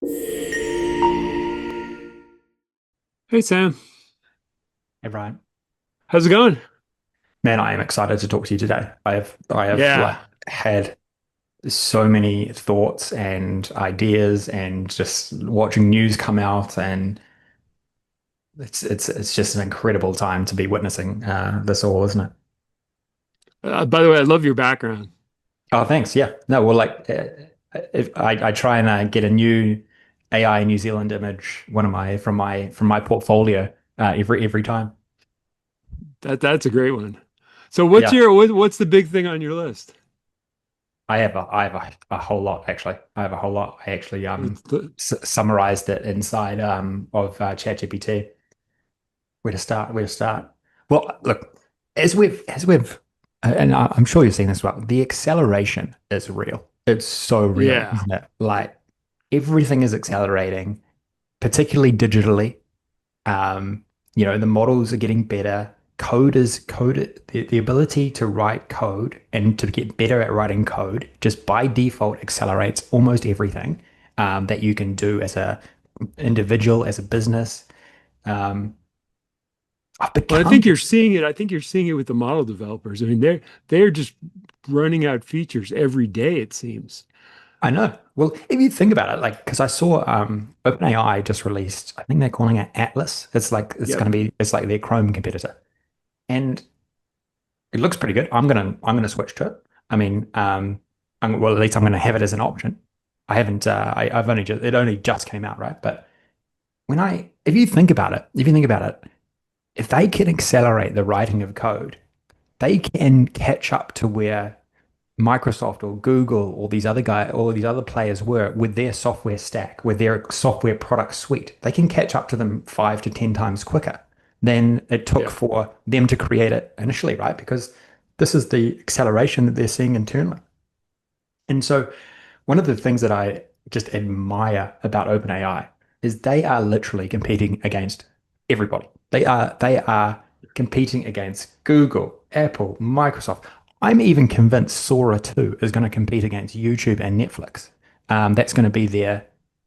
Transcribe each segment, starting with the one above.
Hey Sam, Hey Brian, how's it going? man, I am excited to talk to you today. I have like Yeah, had so many thoughts and ideas, and just watching news come out, and it's just an incredible time to be witnessing this all, isn't it? by the way, I love your background. Oh, thanks. Yeah. No, well, like if I try and get a new AI New Zealand image, one of my from my portfolio every time. That's a great one. So Yeah. what's the big thing on your list? I have a whole lot actually. I have a whole lot. I actually Let's- let- summarized it inside of ChatGPT. Where to start? Where to start? Well, look, as we've and I'm sure you've seen this as well. The acceleration is real. It's so real, Yeah. isn't it? Like everything is accelerating, particularly digitally. Um, the models are getting better. The ability to write code and to get better at writing code just by default accelerates almost everything that you can do as a individual, as a business. Um, I've Well, I become, think you're seeing it. I think you're seeing it with the model developers. I mean, they're just running out features every day, it seems. I know. Well, if you think about it, like, because I saw OpenAI just released, I think they're calling it Atlas. Yep. It's like their Chrome competitor. And it looks pretty good. I'm gonna switch to it. I mean, well, at least I'm gonna have it as an option. I haven't. I've only just it only just came out, right? But if you think about it, if they can accelerate the writing of code, they can catch up to where Microsoft or Google or all these other players were with their software stack, with their software product suite. They can catch up to them 5 to 10 times quicker than it took Yeah. for them to create it initially, right? Because this is the acceleration that they're seeing internally. And so one of the things that I just admire about OpenAI is they are literally competing against everybody. They are competing against Google, Apple, Microsoft. I'm even convinced Sora 2 is going to compete against YouTube and Netflix. That's going to be their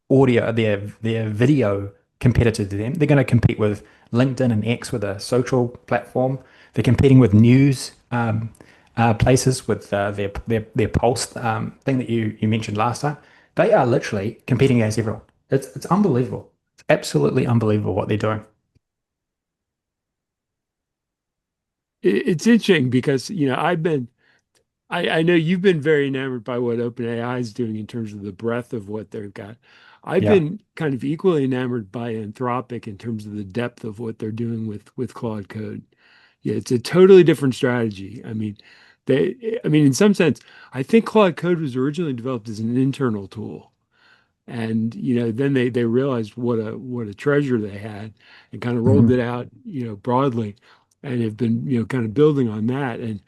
their video competitor to them. They're going to compete with LinkedIn and X with a social platform. They're competing with news places with their Pulse thing that you mentioned last time. They are literally competing against everyone. It's unbelievable. It's absolutely unbelievable what they're doing. It's interesting because, I know you've been very enamored by what OpenAI is doing in terms of the breadth of what they've got. I've Yeah. been kind of equally enamored by Anthropic in terms of the depth of what they're doing with Claude Code. Yeah, it's a totally different strategy. I mean, in some sense, I think Claude Code was originally developed as an internal tool. And, then they realized what a treasure they had and kind of rolled Mhm. it out, broadly and have been, kind of building on that. And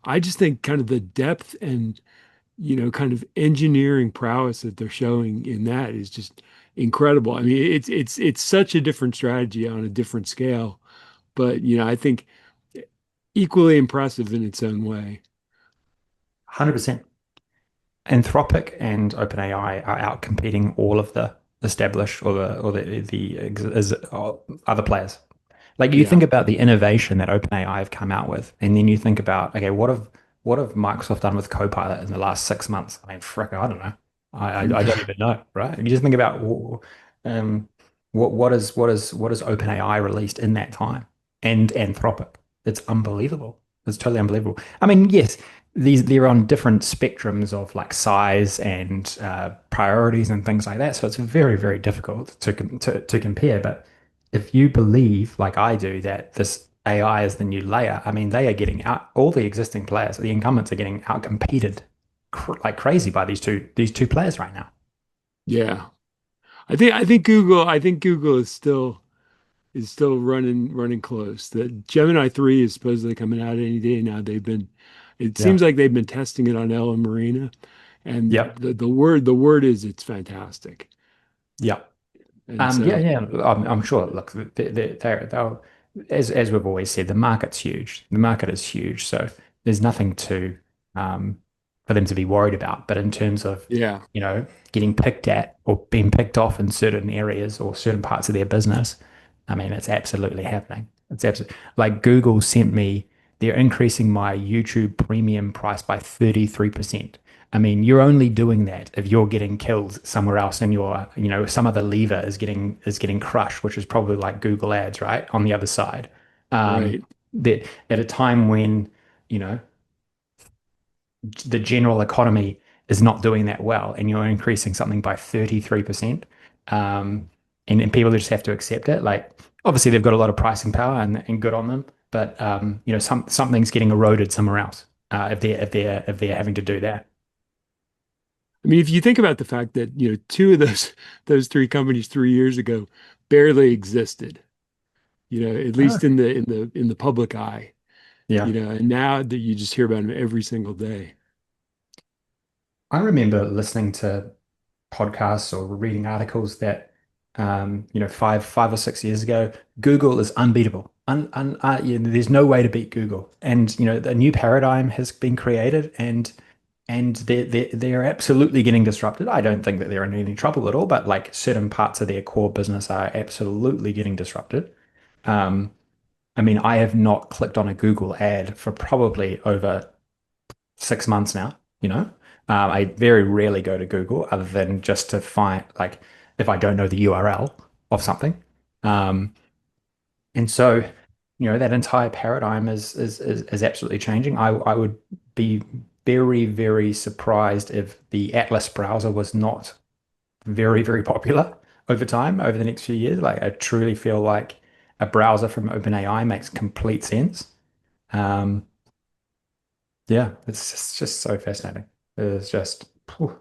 I just think kind of the depth and, kind of engineering prowess that they're showing in that is just incredible. I mean, it's such a different strategy on a different scale, but, I think equally impressive in its own way. 100%. Anthropic and OpenAI are out competing all of the established or other players. Like you Yeah. think about the innovation that OpenAI have come out with, and then you think about, okay, what have Microsoft done with Copilot in the last 6 months? I mean, frick, I don't know. I don't even know, right? You just think about um, what is OpenAI released in that time, and Anthropic. It's unbelievable. It's totally unbelievable. I mean, yes, they're on different spectrums of like size and priorities and things like that. So it's very, very difficult to compare. But if you believe, like I do, that this AI is the new layer, I mean, they are getting out all the existing players, the incumbents are getting outcompeted like crazy by these two players right now. Yeah. I think Google is still running close. The Gemini 3 is supposedly coming out any day now. It Yeah. seems like they've been testing it on Ella Marina, and Yep. the word is it's fantastic. Yep. And Yeah, so, yeah. I'm sure. Look, they'll, as we've always said, the market's huge. The market is huge. So there's nothing to, um, for them to be worried about. But in terms of, Yeah, getting picked at or being picked off in certain areas or certain parts of their business, I mean, it's absolutely happening. It's absolutely like Google sent me, they're increasing my YouTube premium price by 33%. I mean, you're only doing that if you're getting killed somewhere else and some other lever is getting crushed, which is probably like Google Ads, right? On the other side. Um, right. that at a time when, you know, the general economy is not doing that well and you're increasing something by 33%, um, and people just have to accept it. Like, obviously they've got a lot of pricing power and good on them, but something's getting eroded somewhere else, if they're having to do that. I mean, if you think about the fact that, two of those three companies 3 years ago barely existed, at Oh, least in the public eye, yeah. and now that you just hear about them every single day. I remember listening to podcasts or reading articles that, 5 or 6 years ago, Google is unbeatable. There's no way to beat Google. And the new paradigm has been created, and they're absolutely getting disrupted. I don't think that they're in any trouble at all, but like certain parts of their core business are absolutely getting disrupted. Um, I mean, I have not clicked on a Google ad for probably over 6 months now, I very rarely go to Google other than just to find, like, if I don't know the URL of something. Um, and so, that entire paradigm is absolutely changing. I would be very, very surprised if the Atlas browser was not very, very popular over time, over the next few years. Like, I truly feel like a browser from OpenAI makes complete sense. Um, Yeah, it's just so fascinating. It's just, phew,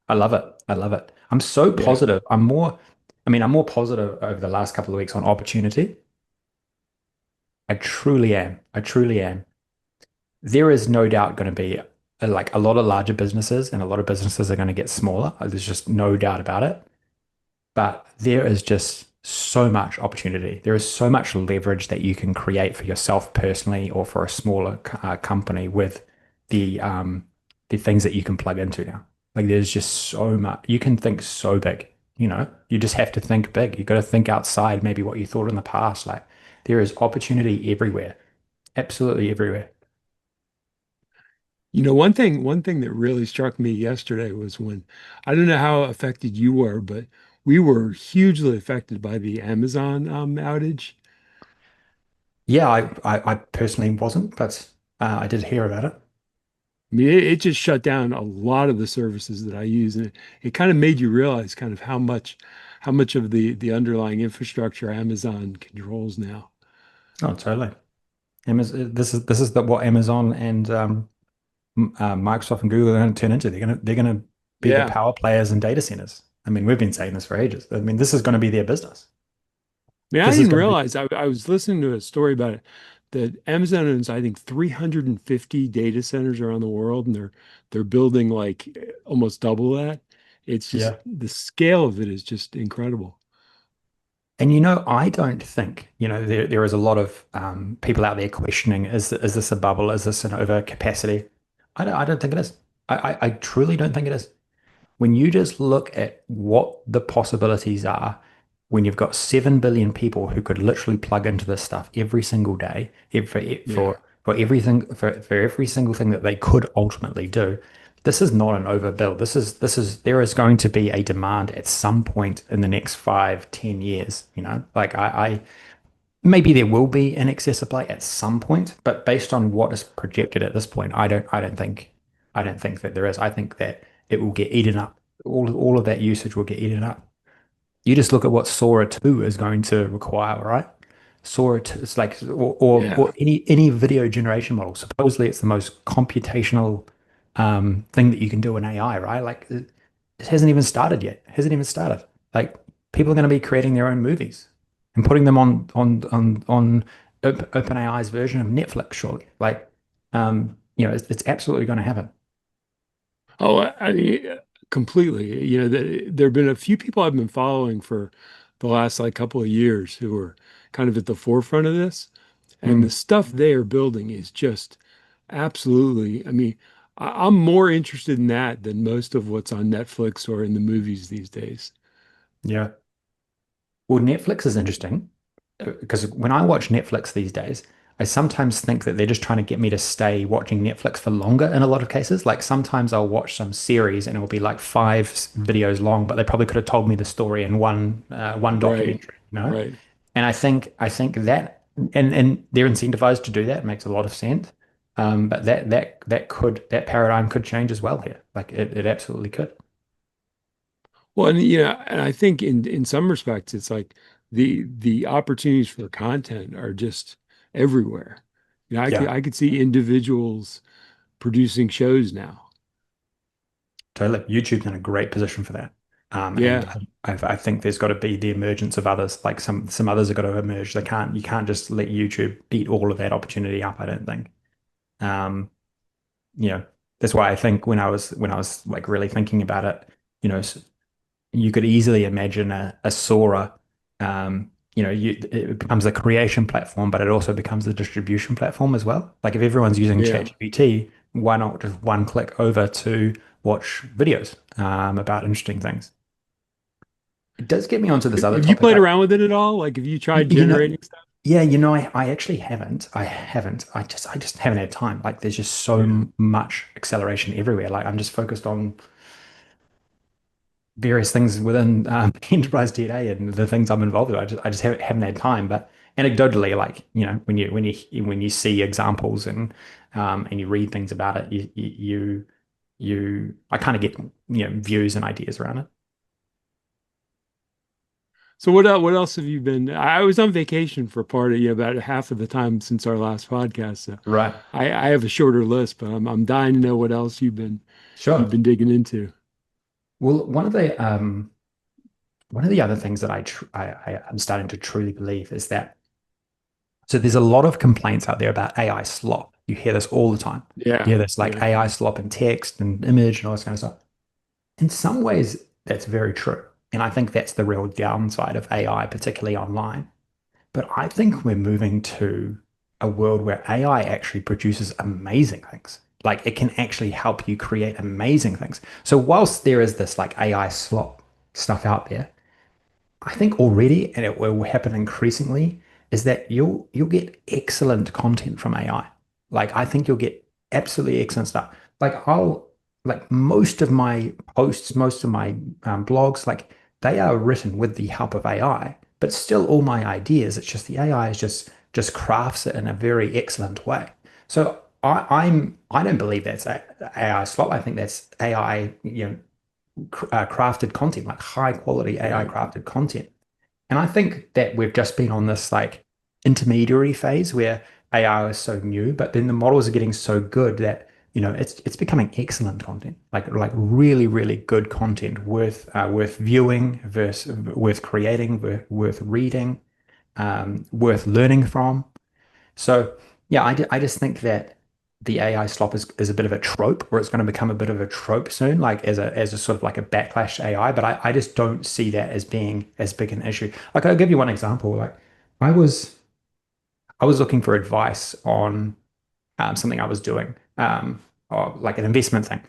I love it. I love it. I'm so Yeah. positive. I'm more positive over the last couple of weeks on opportunity. I truly am. I truly am. There is no doubt going to be like a lot of larger businesses and a lot of businesses are going to get smaller. There's just no doubt about it. But there is just so much opportunity. There is so much leverage that you can create for yourself personally or for a smaller company with the things that you can plug into now. Like there's just so much. You can think so big, You just have to think big. You got to think outside maybe what you thought in the past. Like there is opportunity everywhere, absolutely everywhere. One thing that really struck me yesterday was when, I don't know how affected you were, but we were hugely affected by the Amazon outage. Yeah, I personally wasn't, but I did hear about it. I mean, it just shut down a lot of the services that I use, and it kind of made you realize kind of how much of the underlying infrastructure Amazon controls now. Oh, totally. Amazon, this is what Amazon and Microsoft and Google are going to turn into. They're gonna be the Yeah. power players in data centers. I mean, we've been saying this for ages. I mean, this is going to be their business. I mean, I This is didn't going to be. realize I was listening to a story about it that Amazon owns, I think, 350 data centers around the world, and they're building like almost double that. It's just Yeah. the scale of it is just incredible. And I don't think, there is a lot of people out there questioning, is this a bubble? Is this an overcapacity? I don't think it is. I truly don't think it is. When you just look at what the possibilities are, when you've got 7 billion people who could literally plug into this stuff every single day, Yeah. for everything, for every single thing that they could ultimately do, this is not an overbuild. There is going to be a demand at some point in the next 5, 10 years, like maybe there will be an excess supply at some point, but based on what is projected at this point, I don't think that there is. I think that it will get eaten up. All of that usage will get eaten up. You just look at what Sora 2 is going to require, right? Sora 2, it's like, or Yeah. any video generation model. Supposedly, it's the most computational thing that you can do in AI, right? Like, it hasn't even started yet. It hasn't even started. Like, people are going to be creating their own movies and putting them on OpenAI's version of Netflix, surely. Like, it's absolutely going to happen. Oh, completely. There have been a few people I've been following for the last like couple of years who are kind of at the forefront of this. And the Mm. stuff they are building is just absolutely. I mean, I'm more interested in that than most of what's on Netflix or in the movies these days. Yeah. Well, Netflix is interesting because when I watch Netflix these days, I sometimes think that they're just trying to get me to stay watching Netflix for longer in a lot of cases. Like sometimes I'll watch some series and it'll be like videos long, but they probably could have told me the story in one Right, documentary, you know? right. And I think that and they're incentivized to do that. It makes a lot of sense. But that paradigm could change as well here. Like it absolutely could. Well, and and I think in some respects, it's like the opportunities for content are just everywhere. Yeah. I could see individuals producing shows now. Totally. YouTube's in a great position for that. And Yeah, I think there's got to be the emergence of others. Like some others have got to emerge. You can't just let YouTube eat all of that opportunity up, I don't think. Um, you know, that's why I think when I was like really thinking about it, you know, you could easily imagine a Sora. It becomes a creation platform, but it also becomes a distribution platform as well. Like if everyone's using yeah. ChatGPT, why not just one click over to watch videos about interesting things? It does get me onto this other Have you topic. played around with it at all? Like, have you tried You know, generating stuff? yeah, I actually haven't. I haven't. I just haven't had time. Like there's just so Yeah. much acceleration everywhere. Like I'm just focused on various things within enterprise DNA and the things I'm involved in. I just haven't had time. But anecdotally, like when you see examples and you read things about it, I kind of get views and ideas around it. So what else have you been? I was on vacation for part of, about half of the time since our last podcast. So Right. I have a shorter list, but I'm dying to know what else you've Sure. been digging into. Well, one of the other things that I'm starting to truly believe is that there's a lot of complaints out there about AI slop. You hear this all the time. You Yeah, hear this like yeah. AI slop in text and image and all this kind of stuff. In some ways, that's very true. And I think that's the real downside of AI, particularly online. But I think we're moving to a world where AI actually produces amazing things. Like it can actually help you create amazing things. So whilst there is this like AI slop stuff out there, I think already, and it will happen increasingly, is that you'll get excellent content from AI. Like I think you'll get absolutely excellent stuff. Like I'll like most of my posts, most of my blogs, like they are written with the help of AI, but still all my ideas. It's just the AI is just crafts it in a very excellent way. So I don't believe that's AI slop. I think that's AI, crafted content, like high quality AI Right. crafted content. And I think that we've just been on this like intermediary phase where AI is so new, but then the models are getting so good that it's becoming excellent content, like really really good content worth viewing, worth creating, worth reading, worth learning from. So yeah, I just think that the AI slop is a bit of a trope, or it's going to become a bit of a trope soon, like as a sort of like a backlash to AI. But I just don't see that as being as big an issue. Like I'll give you one example. Like I was I was looking for advice on something I was doing, or like an investment thing.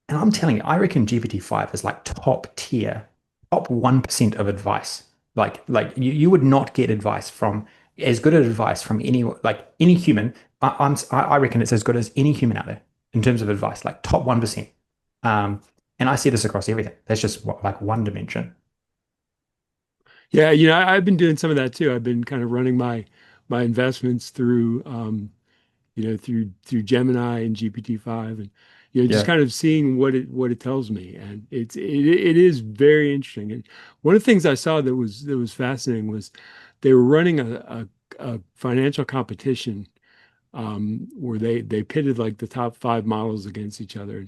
And I'm telling you, I reckon GPT-5 is like top tier, top 1% of advice. Like you would not get advice from as good as advice from any human. I reckon it's as good as any human out there in terms of advice, like top 1%. Um, and I see this across everything. That's just like one dimension. Yeah, I've been doing some of that too. I've been kind of running my investments through through Gemini and GPT-5 and just Yeah. kind of seeing what it tells me. And it is very interesting. And one of the things I saw that was fascinating was they were running a financial competition where they pitted like the top five models against each other.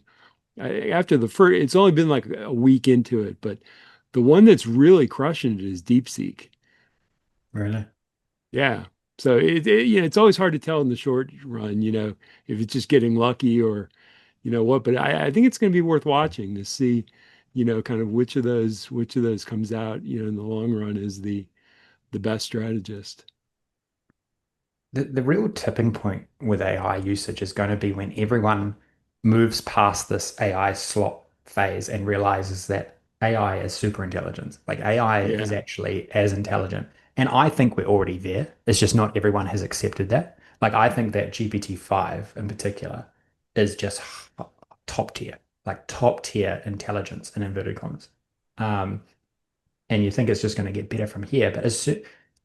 And after the first, it's only been like a week into it, but the one that's really crushing it is DeepSeek. Really? Yeah. So it's always hard to tell in the short run, if it's just getting lucky or what. But I think it's going to be worth watching to see, kind of which of those comes out, in the long run is the best strategist. The real tipping point with AI usage is going to be when everyone moves past this AI slop phase and realizes that AI is super intelligent. Like AI is Yeah. actually as intelligent. And I think we're already there. It's just not everyone has accepted that. Like I think that GPT-5 in particular is just top tier, like top tier intelligence in inverted commas. Um, and you think it's just going to get better from here. But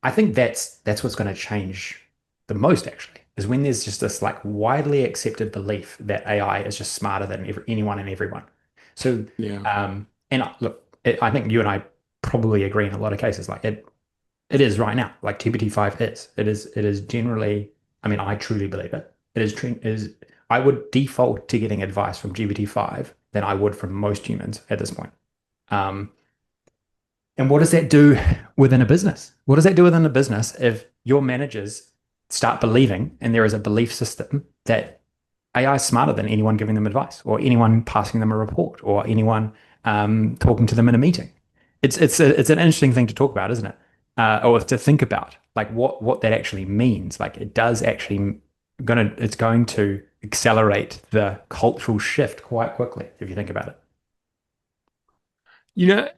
I think that's what's going to change the most actually, is when there's just this like widely accepted belief that AI is just smarter than anyone and everyone. So, Yeah. look, I think you and I probably agree in a lot of cases. Like it is right now. Like GPT-5 is. It is generally. I mean, I truly believe it. It is. Is I would default to getting advice from GPT-5 than I would from most humans at this point. Um, and what does that do within a business? What does that do within a business if your managers start believing, and there is a belief system that AI is smarter than anyone giving them advice, or anyone passing them a report, or anyone talking to them in a meeting? It's an interesting thing to talk about, isn't it? Or to think about, like what that actually means. Like it does actually it's going to accelerate the cultural shift quite quickly if you think about it.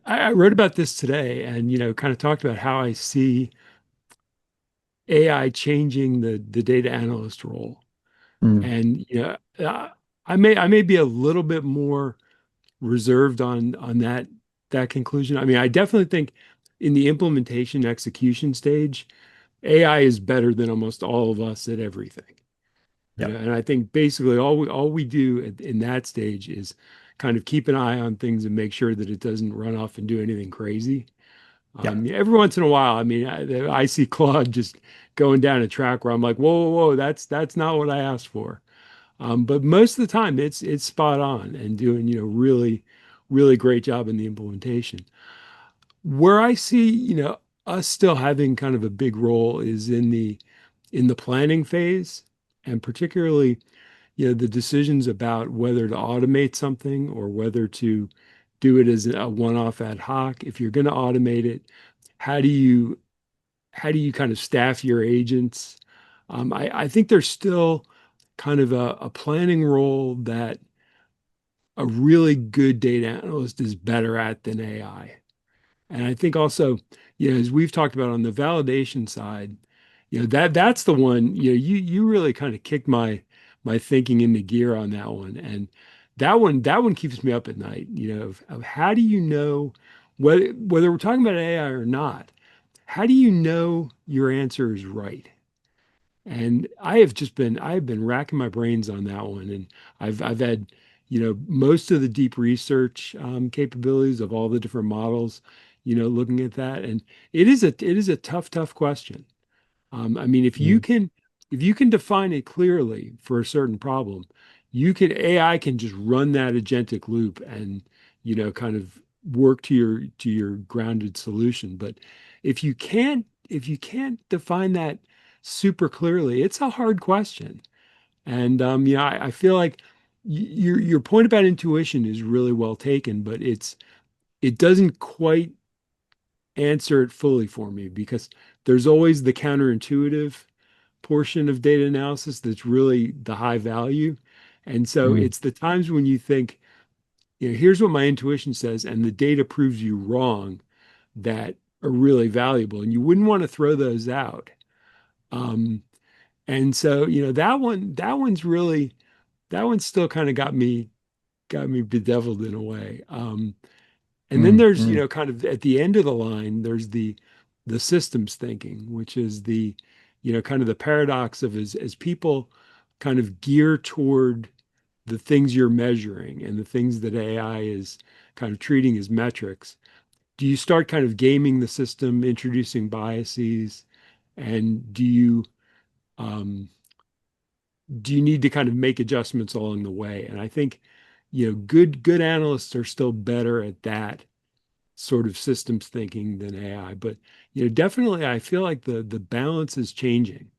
I wrote about this today and, kind of talked about how I see AI changing the data analyst role. Mm, And, I may be a little bit more reserved on that conclusion. I mean, I definitely think in the implementation execution stage, AI is better than almost all of us at everything. yep, And I think basically all we do in that stage is kind of keep an eye on things and make sure that it doesn't run off and do anything crazy. yep, Every once in a while, I mean, I see Claude just going down a track where I'm like, whoa, whoa, whoa, that's not what I asked for. But most of the time, it's spot on and doing, really, really great job in the implementation. Where I see, us still having kind of a big role is in the planning phase, and particularly, the decisions about whether to automate something or whether to do it as a one-off ad hoc. If you're going to automate it, how do you how do you kind of staff your agents? I think there's still kind of a planning role that a really good data analyst is better at than AI. And I think also, as we've talked about on the validation side, that's the one, you really kind of kicked my thinking into gear on that one. And that one keeps me up at night, of how do you know whether we're talking about AI or not, how do you know your answer is right? And I have been racking my brains on that one, and I've had most of the deep research capabilities of all the different models, looking at that, and it is a tough question. I mean, if you mm, can if you can define it clearly for a certain problem, AI can just run that agentic loop and kind of work to your grounded solution. But if you can't define that super clearly, it's a hard question. And I feel like your point about intuition is really well taken, but it doesn't quite answer it fully for me because there's always the counterintuitive portion of data analysis that's really the high value. And so mm, it's the times when you think, here's what my intuition says, and the data proves you wrong that are really valuable. And you wouldn't want to throw those out. Um, and so, that one's still kind of got me bedeviled in a way. And then mm, there's, mm, kind of at the end of the line, there's the systems thinking, which is kind of the paradox of as people kind of gear toward the things you're measuring and the things that AI is kind of treating as metrics, do you start kind of gaming the system, introducing biases, and um, do you need to kind of make adjustments along the way? And I think, good analysts are still better at that sort of systems thinking than AI. But definitely, I feel like the balance is changing.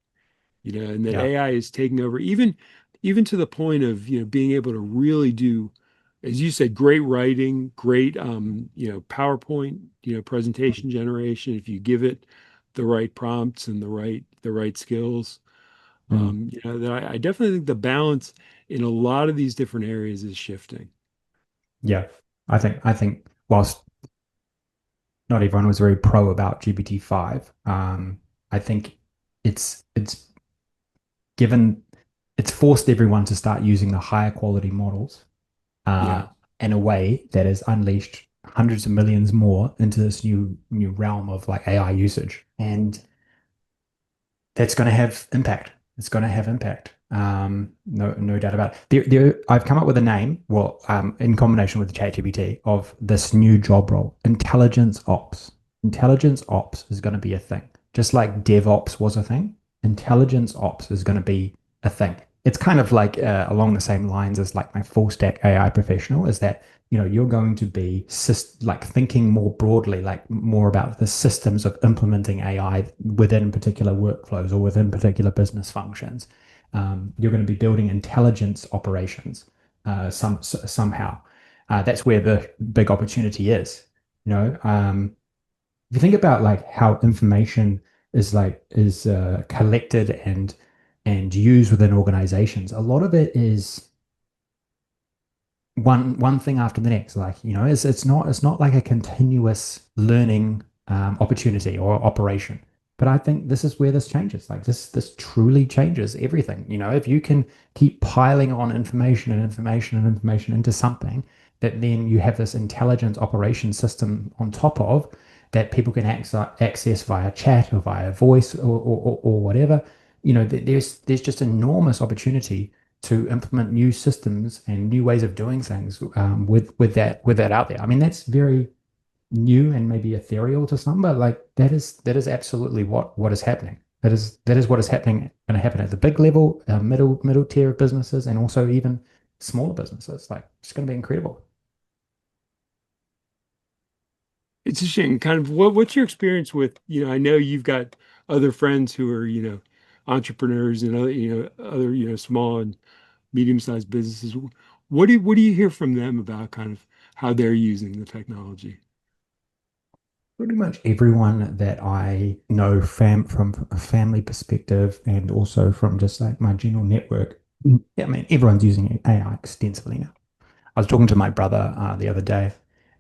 And that yeah, AI is taking over, even to the point of being able to really do, as you said, great writing, great PowerPoint presentation generation. If you give it the right prompts and the right skills, mm, that I definitely think the balance in a lot of these different areas is shifting. Yeah. I think whilst not everyone was very pro about GPT-5, I think it's given it's forced everyone to start using the higher quality models uh, Yeah. in a way that has unleashed hundreds of millions more into this new realm of like AI usage. And that's going to have impact. It's going to have impact. No doubt about it. I've come up with a name, well, in combination with ChatGPT, of this new job role, intelligence ops. Intelligence ops is going to be a thing, just like DevOps was a thing. Intelligence ops is going to be a thing. It's kind of like along the same lines as like my full stack AI professional. Is that you're going to be like thinking more broadly, like more about the systems of implementing AI within particular workflows or within particular business functions. You're going to be building intelligence operations somehow. That's where the big opportunity is. If you think about like how information is collected and used within organizations, a lot of it is one thing after the next. Like, it's not like a continuous learning opportunity or operation. But I think this is where this changes. Like this truly changes everything. If you can keep piling on information and information and information into something that then you have this intelligence operation system on top of that people can access via chat or via voice or whatever, there's just enormous opportunity to implement new systems and new ways of doing things with that out there. I mean, that's very new and maybe ethereal to some, but like that is absolutely what is happening. That is what is happening going to happen at the big level, middle tier of businesses, and also even smaller businesses. Like it's going to be incredible. It's a shame. Kind of what's your experience with, I know you've got other friends who are, entrepreneurs and other, other, small and medium-sized businesses. What do you hear from them about kind of how they're using the technology? Pretty much everyone that I know from a family perspective and also from just like my general network. Yeah, I mean, everyone's using AI extensively now. I was talking to my brother the other day,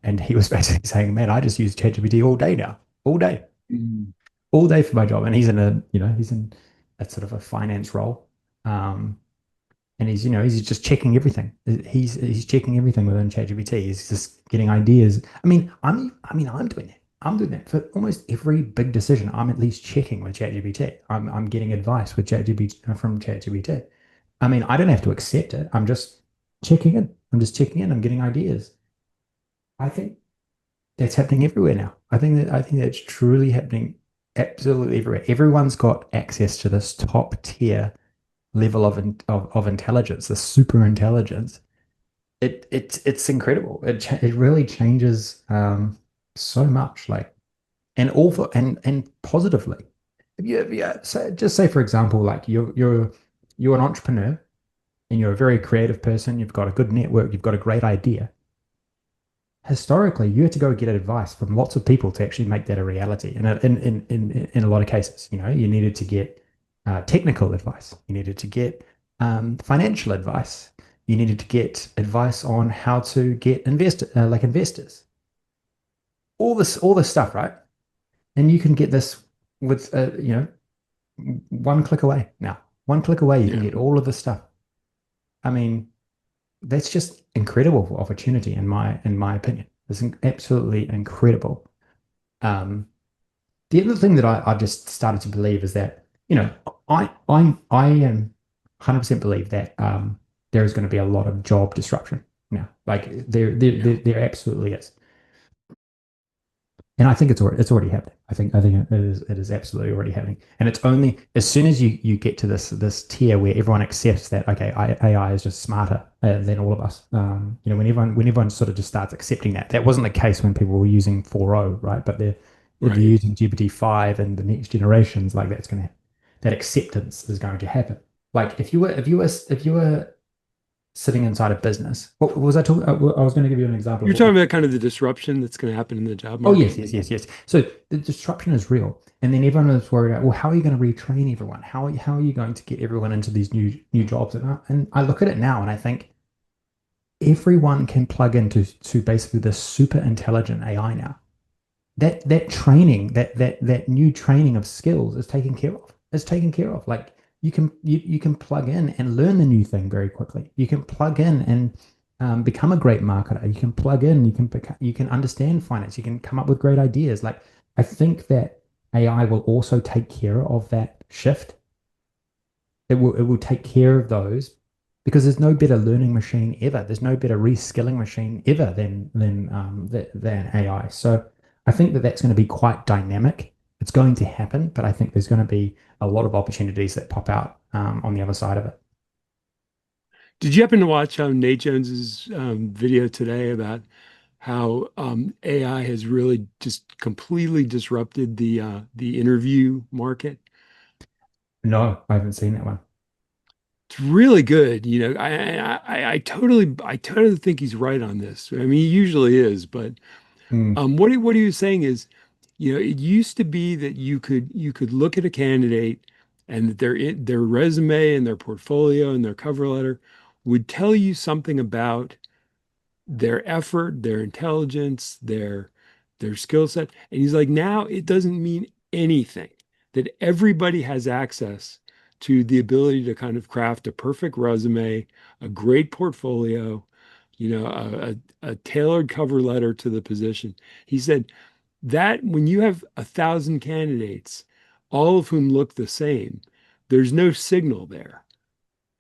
and he was basically saying, "Man, I just use ChatGPT all day now, all day, Mm. all day for my job." And he's in a sort of a finance role, um, and he's just checking everything. He's checking everything within ChatGPT. He's just getting ideas. I'm doing that. I'm doing that for almost every big decision. I'm at least checking with ChatGPT. I'm getting advice with ChatGPT from ChatGPT. I mean, I don't have to accept it. I'm just checking in. I'm just checking in. I'm getting ideas. I think that's happening everywhere now. I think that's truly happening absolutely everywhere. Everyone's got access to this top tier level of intelligence, the super intelligence. It's incredible. It really changes so much, like and all for and positively. If you just say for example, like you're an entrepreneur and you're a very creative person, you've got a good network, you've got a great idea. Historically, you had to go get advice from lots of people to actually make that a reality. And in a lot of cases, you needed to get technical advice, you needed to get financial advice, you needed to get advice on how to get investors, all this stuff, right? And you can get this with one click away now. One click away, you can Yeah. get all of this stuff. I mean, that's just incredible opportunity in my opinion. It's absolutely incredible. Um, the other thing that I've just started to believe is that I am 100% believe that there is going to be a lot of job disruption now. Like Yeah. there absolutely is. And I think it's already happening. I think it is absolutely already happening. And it's only as soon as you get to this tier where everyone accepts that okay, AI is just smarter than all of us. When everyone sort of just starts accepting that. That wasn't the case when people were using 4.0, right? But they're Right. using GPT-5 and the next generations. Like that acceptance is going to happen. Like if you were sitting inside a business. What was I talking? I was going to give you an example of You're what we. talking about kind of the disruption that's going to happen in the job Oh, yes, market. yes, yes, yes. So the disruption is real. And then everyone is worried about, well, how are you going to retrain everyone? How are you going to get everyone into these new jobs? And I look at it now and I think everyone can plug into basically this super intelligent AI now. That training, that new training of skills is taken care of. It's taken care of. Like you can plug in and learn the new thing very quickly. You can plug in and become a great marketer. You can plug in. You can understand finance. You can come up with great ideas. Like I think that AI will also take care of that shift. It will take care of those because there's no better learning machine ever. There's no better reskilling machine ever than AI. So I think that that's going to be quite dynamic. It's going to happen, but I think there's going to be a lot of opportunities that pop out on the other side of it. Did you happen to watch Nate Jones's video today about how AI has really just completely disrupted the interview market? No, I haven't seen that one. It's really good. I totally think he's right on this. I mean, he usually is, but Mm, what he was saying is, it used to be that you could look at a candidate and that their resume and their portfolio and their cover letter would tell you something about their effort, their intelligence, their skill set. And he's like, now it doesn't mean anything, that everybody has access to the ability to kind of craft a perfect resume, a great portfolio, a tailored cover letter to the position. He said that when you have 1,000 candidates, all of whom look the same, there's no signal there.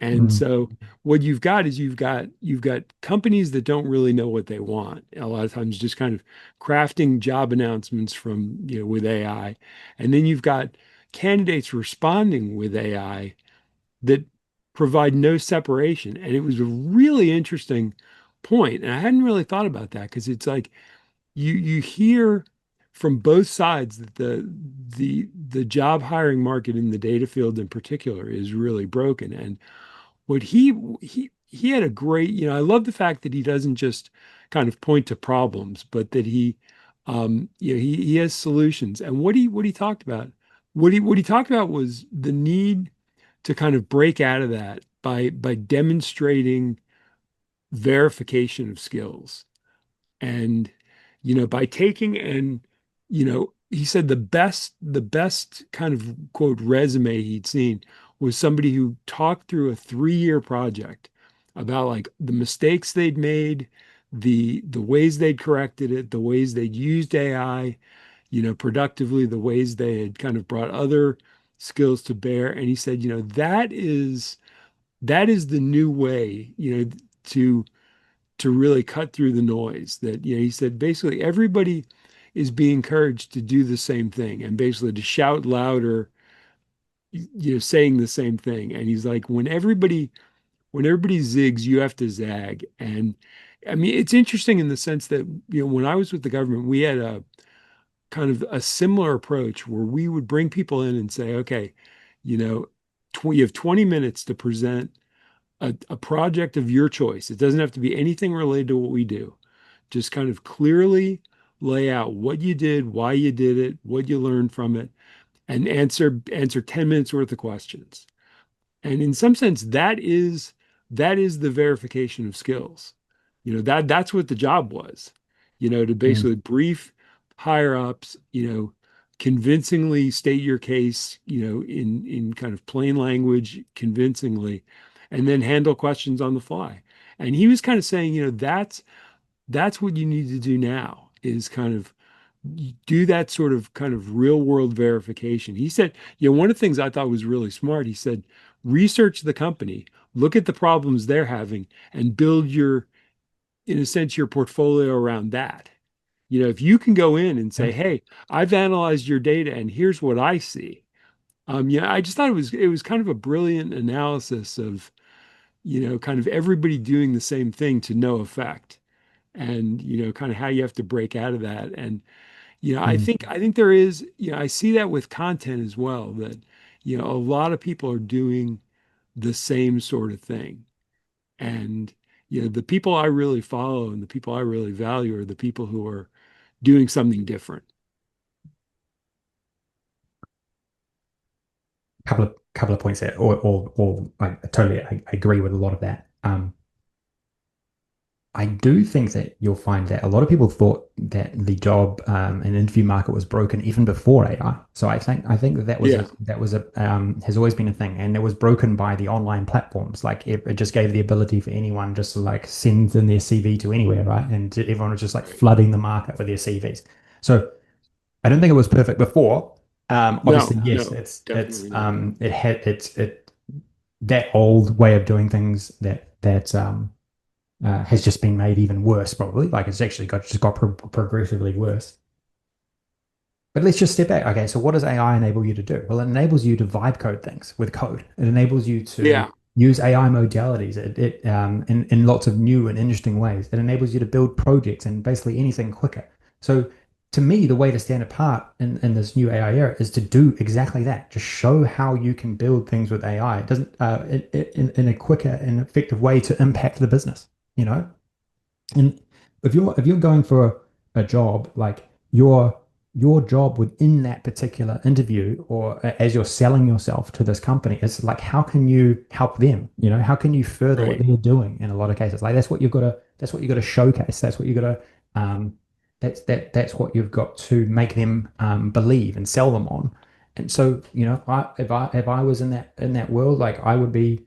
And mm, so what you've got is you've got companies that don't really know what they want. A lot of times just kind of crafting job announcements from, with AI. And then you've got candidates responding with AI that provide no separation. And it was a really interesting point. And I hadn't really thought about that because it's like you hear from both sides that the job hiring market in the data field in particular is really broken. And what he had a great, I love the fact that he doesn't just kind of point to problems, but that he has solutions. And what he talked about, what he talked about was the need to kind of break out of that by demonstrating verification of skills. And, by taking and, he said the best kind of quote resume he'd seen was somebody who talked through a 3-year project about like the mistakes they'd made, the ways they'd corrected it, the ways they'd used AI, productively, the ways they had kind of brought other skills to bear. And he said, that is the new way, to really cut through the noise. That, he said basically everybody is being encouraged to do the same thing and basically to shout louder, saying the same thing. And he's like, when everybody zigs, you have to zag. And I mean, it's interesting in the sense that, when I was with the government, we had a kind of a similar approach where we would bring people in and say, okay, you know, you have 20 minutes to present a project of your choice. It doesn't have to be anything related to what we do. Just kind of clearly lay out what you did, why you did it, what you learned from it, and answer 10 minutes worth of questions. And in some sense, that is the verification of skills. That's what the job was, to mm, basically brief higher ups, convincingly state your case, in kind of plain language, convincingly, and then handle questions on the fly. And he was kind of saying, that's what you need to do now is kind of do that sort of kind of real world verification. He said, one of the things I thought was really smart, he said, research the company, look at the problems they're having, and build in a sense, your portfolio around that. If you can go in and say, yeah. hey, I've analyzed your data and here's what I see. I just thought it was kind of a brilliant analysis of, kind of everybody doing the same thing to no effect. And, kind of how you have to break out of that. And I Mm. think there is, I see that with content as well, that, a lot of people are doing the same sort of thing. And the people I really follow and the people I really value are the people who are doing something different. Couple of points there, or I totally I agree with a lot of that. I do think that you'll find that a lot of people thought that the job and interview market was broken even before AI. So I think that Yeah, was a has always been a thing, and it was broken by the online platforms. Like it just gave the ability for anyone just to like send in their CV to anywhere, right? And everyone was just like right. flooding the market with their CVs. So I don't think it was perfect before. Obviously, No, yes, no, definitely not. it had it that old way of doing things that has just been made even worse, probably. Like it's actually got progressively worse. But let's just step back. Okay, so what does AI enable you to do? Well, it enables you to vibe code things with code. It enables you to Yeah. use AI modalities in lots of new and interesting ways. It enables you to build projects and basically anything quicker. So to me, the way to stand apart in this new AI era is to do exactly that. Just show how you can build things with AI. It doesn't in a quicker and effective way to impact the business, you know? And if you're going for a job, like your job within that particular interview, or as you're selling yourself to this company, it's like how can you help them? You know, how can you further what Right. they're doing in a lot of cases? Like that's what you got to showcase. Um that's what you've got to make them believe and sell them on. And so, if I was in that world, like I would be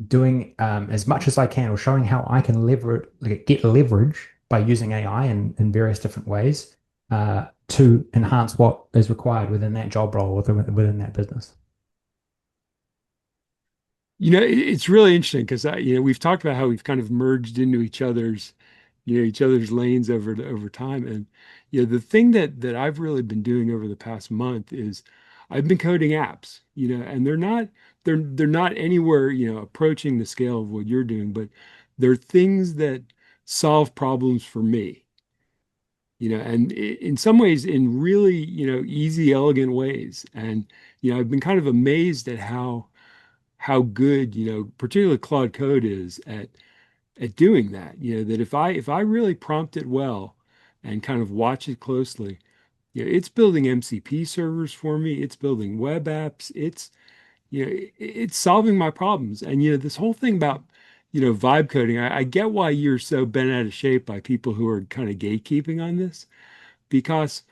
doing as much as I can, or showing how I can leverage, like, get leverage by using AI in various different ways to enhance what is required within that job role within that business. It's really interesting because we've talked about how we've kind of merged into each other's lanes over time. And the thing that I've really been doing over the past month is I've been coding apps, and they're not anywhere, approaching the scale of what you're doing, but they're things that solve problems for me, and in some ways in really, easy, elegant ways. And I've been kind of amazed at how good, particularly Claude Code is at doing that. That if I really prompt it well and kind of watch it closely, it's building MCP servers for me, it's building web apps, it's solving my problems. And this whole thing about vibe coding, I get why you're so bent out of shape by people who are kind of gatekeeping on this, because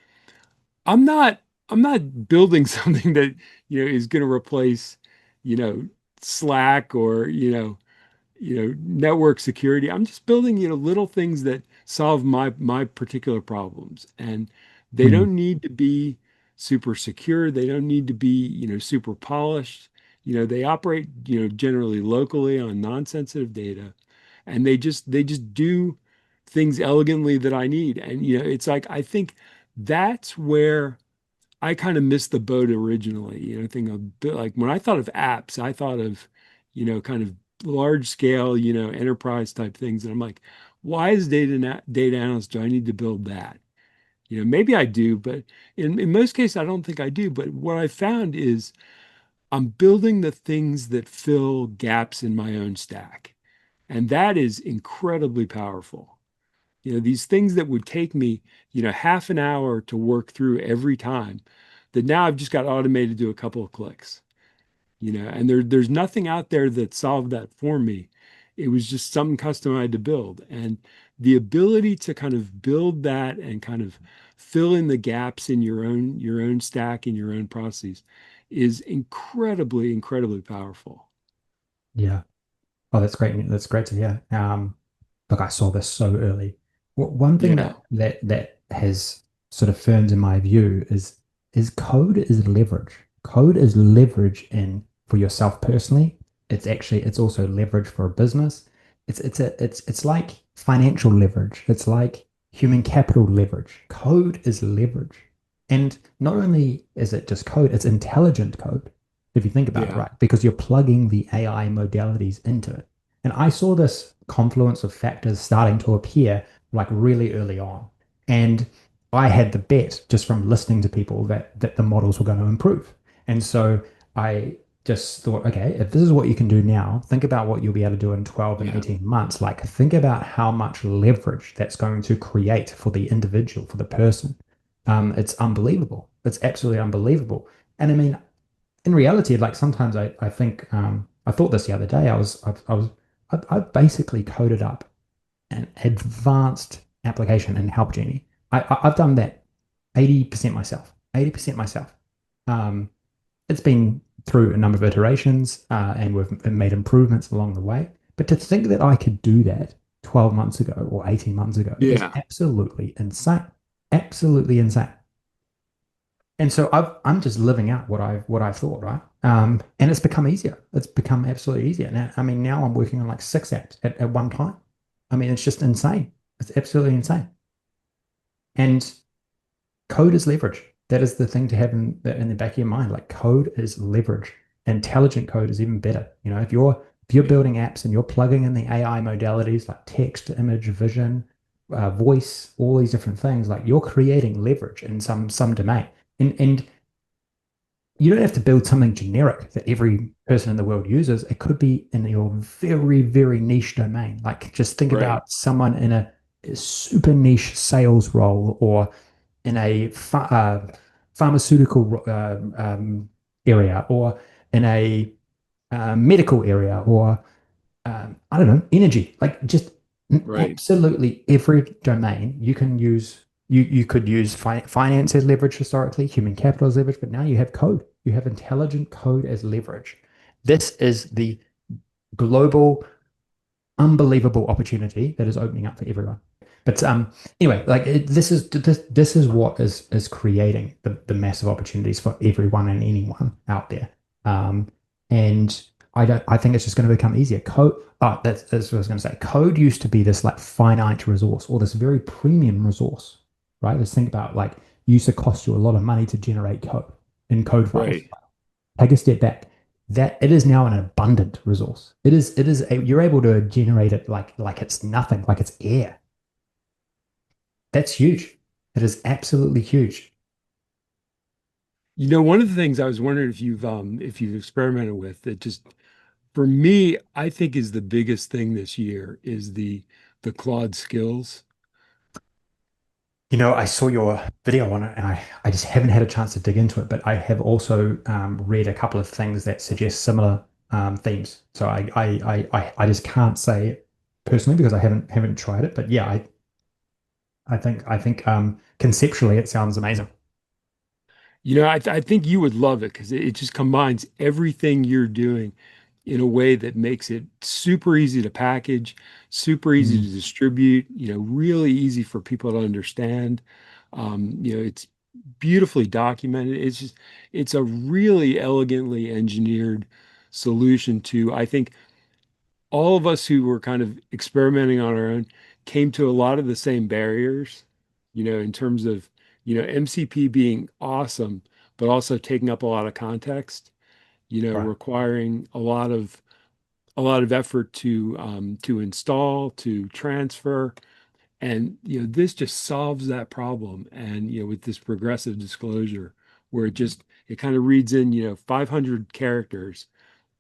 I'm not I'm not building something that is going to replace you know Slack or network security. I'm just building, little things that solve my particular problems. And they Mm. don't need to be super secure. They don't need to be, super polished. They operate, generally locally on non-sensitive data. And they just do things elegantly that I need. And, it's like, I think that's where I kind of missed the boat originally. Think of like when I thought of apps, I thought of, kind of large scale, enterprise type things. And I'm like, why as data analyst do I need to build that? Maybe I do, but in most cases, I don't think I do. But what I found is I'm building the things that fill gaps in my own stack. And that is incredibly powerful. These things that would take me, half an hour to work through every time, that now I've just got automated to do a couple of clicks, and there's nothing out there that solved that for me. It was just something custom I had to build. And the ability to kind of build that and kind of fill in the gaps in your own stack and your own processes is incredibly, incredibly powerful. Yeah. Oh, that's great. That's great to hear. Look, I saw this so early. One thing Yeah. that has sort of firmed in my view is code is leverage. Code is leverage in for yourself personally. It's also leverage for a business. It's like financial leverage. It's like human capital leverage. Code is leverage. And not only is it just code, it's intelligent code, if you think about it, Yeah. right? Because you're plugging the AI modalities into it. And I saw this confluence of factors starting to appear like really early on. And I had the bet just from listening to people that the models were going to improve. And so I just thought, okay, if this is what you can do now, think about what you'll be able to do in 12 and Yeah. 18 months. Like, think about how much leverage that's going to create for the individual, for the person. It's unbelievable. It's absolutely unbelievable. And I mean, in reality, like sometimes I think I thought this the other day. I basically coded up an advanced application in Help Genie. I've done that 80% myself. 80% myself. Um, it's been through a number of iterations, and we've made improvements along the way. But to think that I could do that 12 months ago or 18 months ago is Yeah. absolutely insane. Absolutely insane. And so I'm just living out what I thought, right? And it's become easier. It's become absolutely easier. Now, I mean, now I'm working on like 6 apps at one time. I mean, it's just insane. It's absolutely insane. And code is leverage. That is the thing to have in the back of your mind. Like code is leverage. Intelligent code is even better. You know, if you're building apps and you're plugging in the AI modalities like text, image, vision, voice, all these different things, like you're creating leverage in some domain. And you don't have to build something generic that every person in the world uses. It could be in your very, very niche domain. Like just think Right. about someone in a super niche sales role or in a pharmaceutical area or in a medical area or I don't know, energy. Like just Right. absolutely every domain you can use. You could use finance as leverage historically, human capital as leverage, but now you have code. You have intelligent code as leverage. This is the global, unbelievable opportunity that is opening up for everyone. But anyway, like this is what is creating the massive opportunities for everyone and anyone out there. Um, and I think it's just going to become easier. Code, that's what I was going to say. Code used to be this like finite resource or this very premium resource, right? Let's think about like used to cost you a lot of money to generate code in code files. Right. Take a step back. That it is now an abundant resource. You're able to generate it like it's nothing, like it's air. That's huge. It is absolutely huge. You know, one of the things I was wondering if you've experimented with that just for me, I think is the biggest thing this year is the Claude skills. You know, I saw your video on it and I just haven't had a chance to dig into it, but I have also read a couple of things that suggest similar themes. So I just can't say personally because I haven't tried it. But yeah, I think conceptually it sounds amazing. You know, I think you would love it because it just combines everything you're doing in a way that makes it super easy to package, super easy Mm, to distribute, you know, really easy for people to understand. You know, it's beautifully documented. It's a really elegantly engineered solution to, I think, all of us who were kind of experimenting on our own came to a lot of the same barriers, you know, in terms of, you know, MCP being awesome, but also taking up a lot of context, you know, right. requiring a lot of effort to install, to transfer. And, you know, this just solves that problem. And, you know, with this progressive disclosure, where it kind of reads in, you know, 500 characters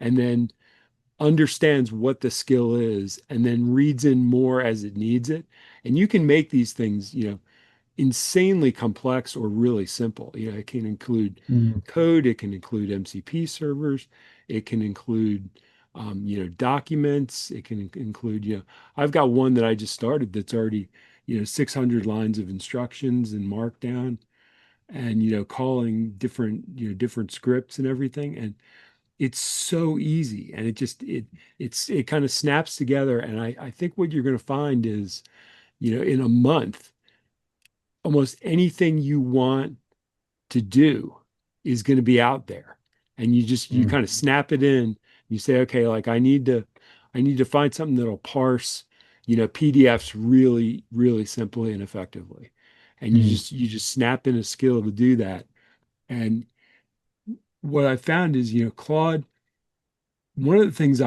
and then understands what the skill is and then reads in more as it needs it. And you can make these things, you know, insanely complex or really simple. You know, it can include Mm, code, it can include MCP servers, it can include, you know, documents, it can include, you know, I've got one that I just started that's already, you know, 600 lines of instructions in Markdown and, you know, calling different, you know, different scripts and everything. And it's so easy and it kind of snaps together. And I think what you're going to find is, you know, in a month, almost anything you want to do is going to be out there. And you mm, kind of snap it in. You say, okay, like I need to find something that'll parse, you know, PDFs really, really simply and effectively. And mm, you just snap in a skill to do that. And what I found is, you know, Claude, one of the things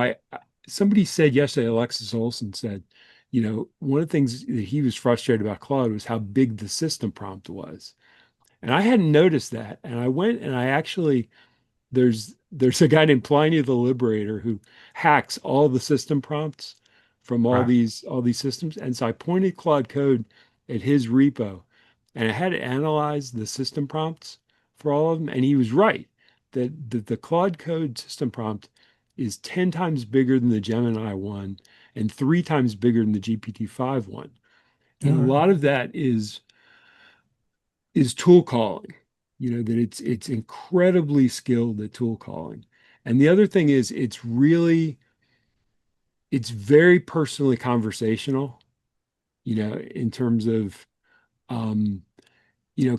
somebody said yesterday, Alexis Olson said, you know, one of the things that he was frustrated about Claude was how big the system prompt was. And I hadn't noticed that. And I went and I actually, there's there's a guy named Pliny the Liberator who hacks all the system prompts from Right. all these systems. And so I pointed Claude Code at his repo and I had to analyze the system prompts for all of them. And he was right that the Claude Code system prompt is 10 times bigger than the Gemini one and 3 times bigger than the GPT-5 one. All And a right. lot of that is tool calling, that it's incredibly skilled at tool calling. And the other thing is it's very personally conversational, in terms of um,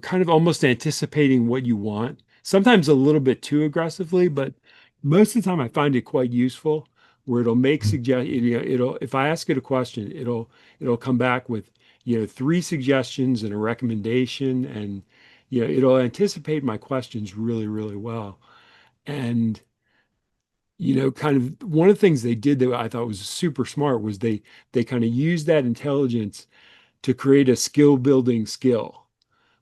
kind of almost anticipating what you want. Sometimes a little bit too aggressively, but most of the time I find it quite useful where it'll make Mm. suggestions, it'll if I ask it a question, it'll come back with, 3 suggestions and a recommendation and it'll anticipate my questions really, really well. And kind of one of the things they did that I thought was super smart was they kind of used that intelligence to create a skill building skill.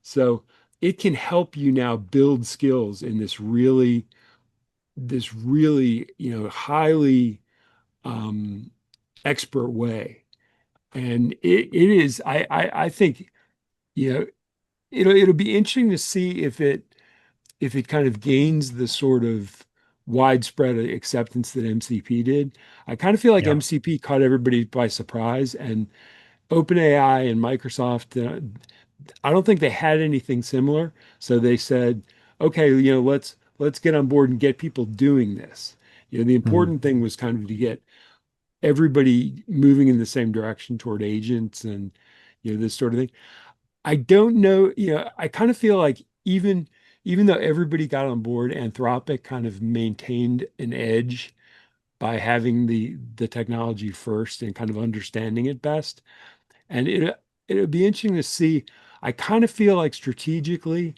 So it can help you now build skills in this really, highly um, expert way. And it is, I think, you know, it'll be interesting to see if it kind of gains the sort of widespread acceptance that MCP did. I kind of feel like Yeah. MCP caught everybody by surprise, and OpenAI and Microsoft, I don't think they had anything similar. So they said, okay, let's get on board and get people doing this. The Mm. important thing was kind of to get everybody moving in the same direction toward agents and this sort of thing. I don't know, I kind of feel like even though everybody got on board, Anthropic kind of maintained an edge by having the technology first and kind of understanding it best. And it'll be interesting to see. I kind of feel like strategically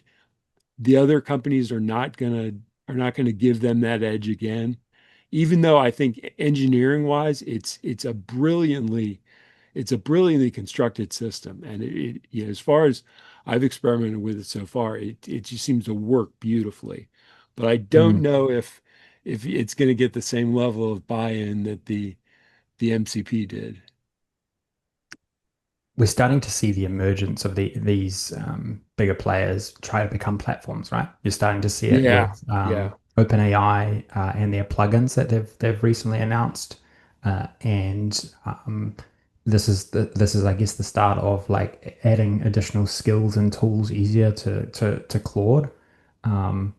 the other companies are not gonna give them that edge again. Even though I think engineering wise, it's a brilliantly constructed system. And as far as I've experimented with it so far, it just seems to work beautifully. But I don't Mm. know if it's going to get the same level of buy-in that the MCP did. We're starting to see the emergence of these bigger players try to become platforms, right? You're starting to see it Yeah, with yeah, OpenAI and their plugins that they've recently announced, and this is I guess the start of like adding additional skills and tools easier to Claude. Um,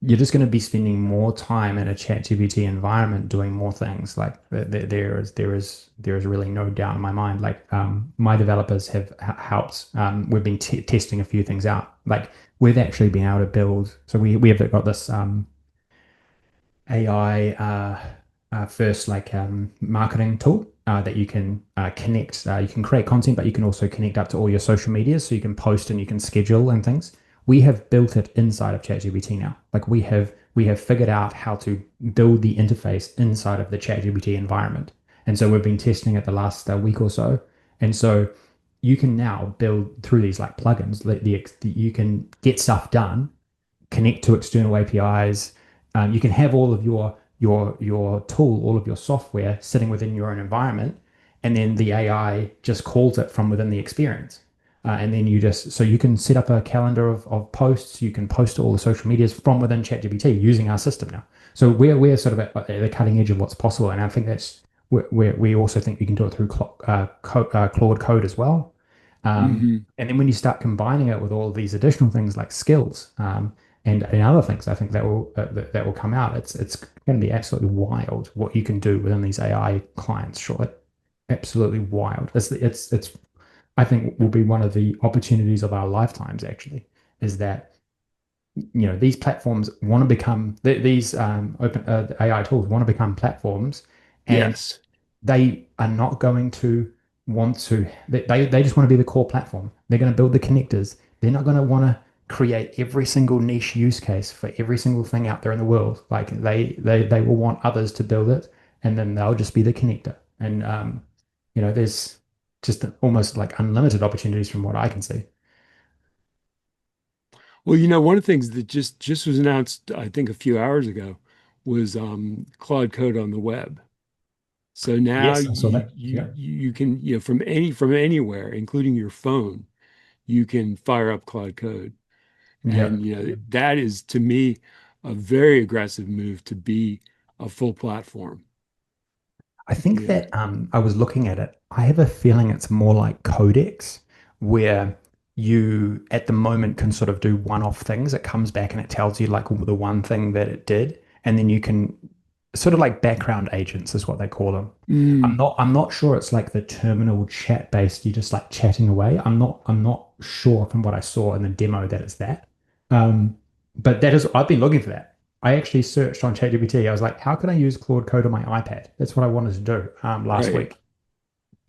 you're just going to be spending more time in a ChatGPT environment doing more things. Like there is really no doubt in my mind. Like my developers have helped. We've been testing a few things out. Like we've actually been able to build. So we have got this AI first like marketing tool that you can connect. You can create content, but you can also connect up to all your social medias, so you can post and you can schedule and things. We have built it inside of ChatGPT now. Like we have figured out how to build the interface inside of the ChatGPT environment, and so we've been testing it the last week or so. And so you can now build through these like plugins. You can get stuff done, connect to external APIs. You can have all of your tool, all of your software sitting within your own environment, and then the AI just calls it from within the experience. And then you can set up a calendar of posts. You can post to all the social medias from within ChatGPT using our system now. So we're sort of at the cutting edge of what's possible, and I think we also think we can do it through Claude Code as well. hmm And then when you start combining it with all of these additional things like skills, and other things, I think that will come out. It's going to be absolutely wild what you can do within these AI clients. Surely, absolutely wild. It's I think will be one of the opportunities of our lifetimes. Actually, is that these platforms want to become these open AI tools want to become platforms, and Yes. they are not going to want to they just want to be the core platform. They're going to build the connectors. They're not going to want to create every single niche use case for every single thing out there in the world. Like they will want others to build it, and then they'll just be the connector. And there's just almost like unlimited opportunities from what I can see. Well, you know, one of the things that just was announced, I think a few hours ago, was Claude Code on the web. So now Yes, I saw that. Yeah. you can, you know, from anywhere, including your phone, you can fire up Claude Code. Yeah. And you know, that is to me a very aggressive move to be a full platform. I think You know, that I was looking at it. I have a feeling it's more like Codex, where you at the moment can sort of do one-off things. It comes back and it tells you like the one thing that it did, and then you can sort of like background agents is what they call them. mm, I'm not sure it's like the terminal chat based. You just like chatting away. I'm not sure from what I saw in the demo that it's that. Um, but that is I've been looking for that. I actually searched on ChatGPT. I was like, how can I use Claude Code on my iPad? That's what I wanted to do last right. week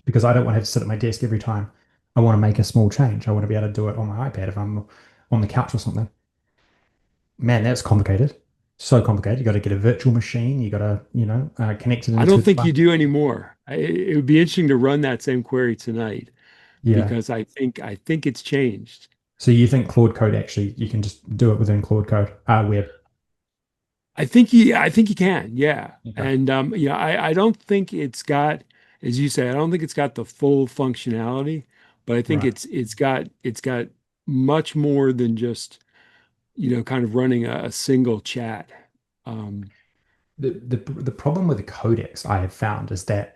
because I don't want to have to sit at my desk every time I want to make a small change. I want to be able to do it on my iPad if I'm on the couch or something. Man, that's complicated. So complicated. You got to get a virtual machine. You got to, connect it I don't into, think you do anymore. It would be interesting to run that same query tonight yeah. because I think it's changed. So you think Claude Code actually, you can just do it within Claude Code, web. I think you can, yeah. Okay. And yeah, I don't think it's got, as you say, I don't think it's got the full functionality, but I think Right. it's got much more than just, you know, kind of running a single chat. Um, The problem with the codex I have found is that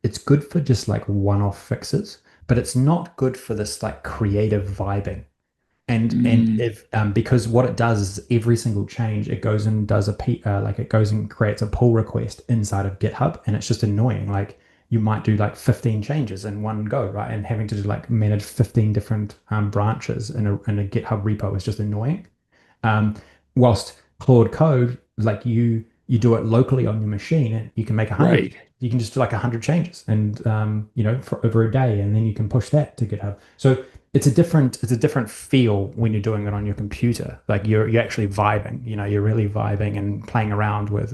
it's good for just like one-off fixes, but it's not good for this like creative vibing. And mm, if because what it does is every single change it goes and does like it goes and creates a pull request inside of GitHub, and it's just annoying. Like you might do like 15 changes in one go, right? And having to do like manage 15 different branches in a GitHub repo is just annoying. Um, whilst Claude Code, like you do it locally on your machine, and you can make 100. right. You can just do like 100 changes, and for over a day, and then you can push that to GitHub. So it's a different feel when you're doing it on your computer. Like you're actually vibing. You're really vibing and playing around with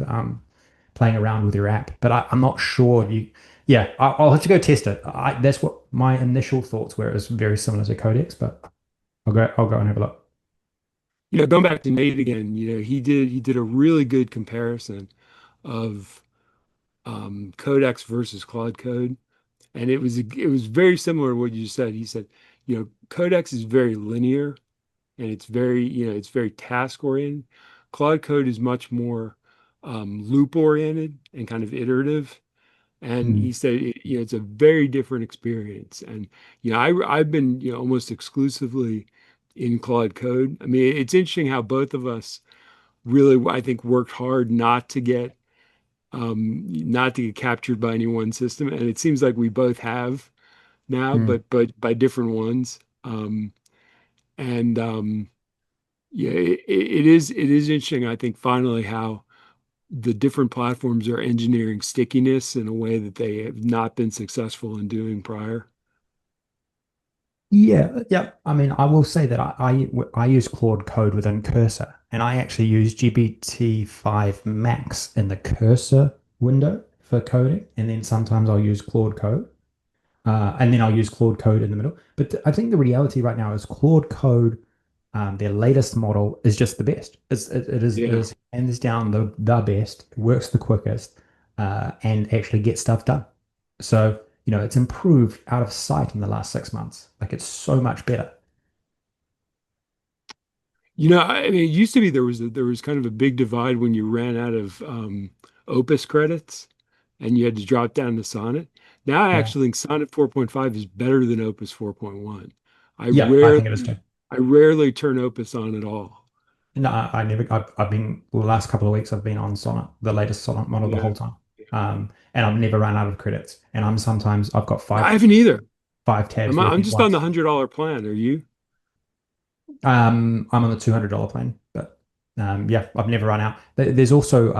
your app. But I'm not sure you. Yeah, I'll have to go test it. That's what my initial thoughts were. It was very similar to Codex, but I'll go and have a look. You know, going back to Nate again, you know, he did a really good comparison of Codex versus Claude Code. And it was very similar to what you said. He said, you know, Codex is very linear and it's very, you know, it's very task oriented. Claude Code is much more loop oriented and kind of iterative. And he Mm, said, you know, it's a very different experience. And you know, I've been, you know, almost exclusively in Claude Code. I mean, it's interesting how both of us really, I think, worked hard not to get captured by any one system. And it seems like we both have now, mm. but by different ones. And yeah, it is interesting. I think finally how the different platforms are engineering stickiness in a way that they have not been successful in doing prior. Yeah, yeah. I mean, I will say that I use Claude Code within Cursor, and I actually use GPT-5 Max in the Cursor window for coding, and then sometimes I'll use Claude Code, and then I'll use Claude Code in the middle. But I think the reality right now is Claude Code, their latest model is just the best. It Yeah. is hands down the best, works the quickest, and actually gets stuff done. So, it's improved out of sight in the last 6 months. Like it's so much better. You know, I mean, it used to be there was kind of a big divide when you ran out of Opus credits and you had to drop down to Sonnet. Now I Yeah. actually think Sonnet 4.5 is better than Opus 4.1. I Yeah, I think it is too. I rarely turn Opus on at all. No, I never. I've been the last couple of weeks. I've been on Sonnet, the latest Sonnet model, the Yeah. whole time. And I've never run out of credits. And I've got I haven't either. five tabs I'm working at just on the once. $100 plan. Are you? I'm on the $200 plan, but yeah, I've never run out. There's also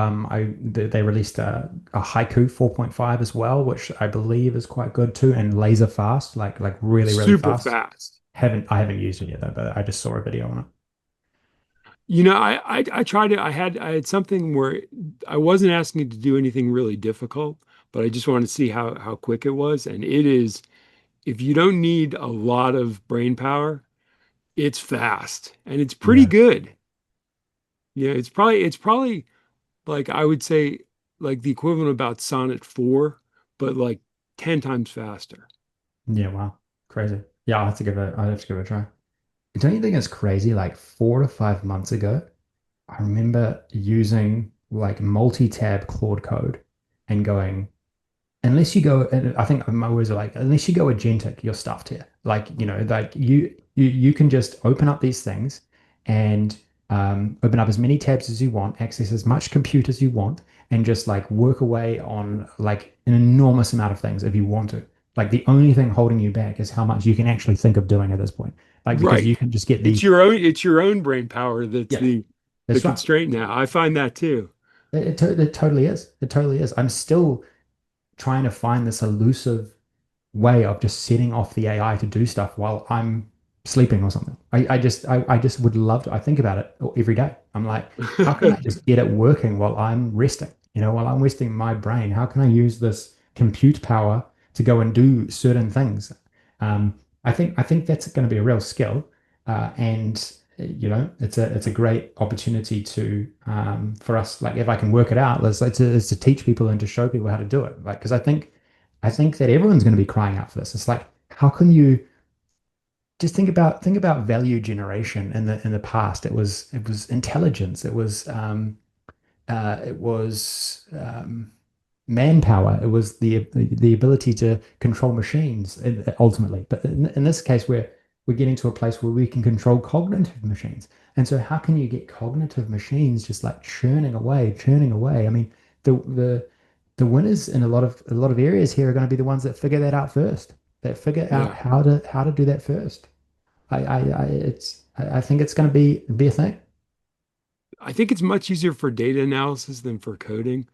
they released a Haiku 4.5 as well, which I believe is quite good too, and laser fast, like really Super fast. fast. I haven't used it yet though, but I just saw a video on it. You know, I tried it. I had something where I wasn't asking it to do anything really difficult, but I just wanted to see how quick it was. And it is, if you don't need a lot of brain power, it's fast and it's pretty Yeah. good. Yeah, it's probably like I would say like the equivalent of about Sonnet 4, but like 10 times faster. Yeah, wow. Crazy. Yeah, I'll have to give it a try. Don't you think it's crazy? Like 4 to 5 months ago, I remember using like multi-tab Claude Code and going, unless you go, and I think my words are like, unless you go agentic, you're stuffed here. Like, like you can just open up these things and open up as many tabs as you want, access as much compute as you want, and just like work away on like an enormous amount of things if you want to. Like the only thing holding you back is how much you can actually think of doing at this point. Like because Right. you can just get It's the your own brain power that's yeah, the that's right. constraint now. I find that too. It totally is. It totally is. I'm still trying to find this elusive way of just setting off the AI to do stuff while I'm sleeping or something. I just would love to. I think about it every day. I'm like, how can I just get it working while I'm resting? While I'm resting my brain, how can I use this compute power to go and do certain things? I think that's going to be a real skill, and it's a great opportunity to for us. Like if I can work it out, let's to teach people and to show people how to do it. Like because I think that everyone's going to be crying out for this. It's like, how can you just think about value generation in the past? It was intelligence. It was manpower. It was the ability to control machines ultimately. But in this case, we're getting to a place where we can control cognitive machines. And so, how can you get cognitive machines just like churning away, churning away? I mean, the winners in a lot of areas here are going to be the ones that figure that out first. That figure out Yeah. how to do that first. I think it's going to be a thing. I think it's much easier for data analysis than for coding.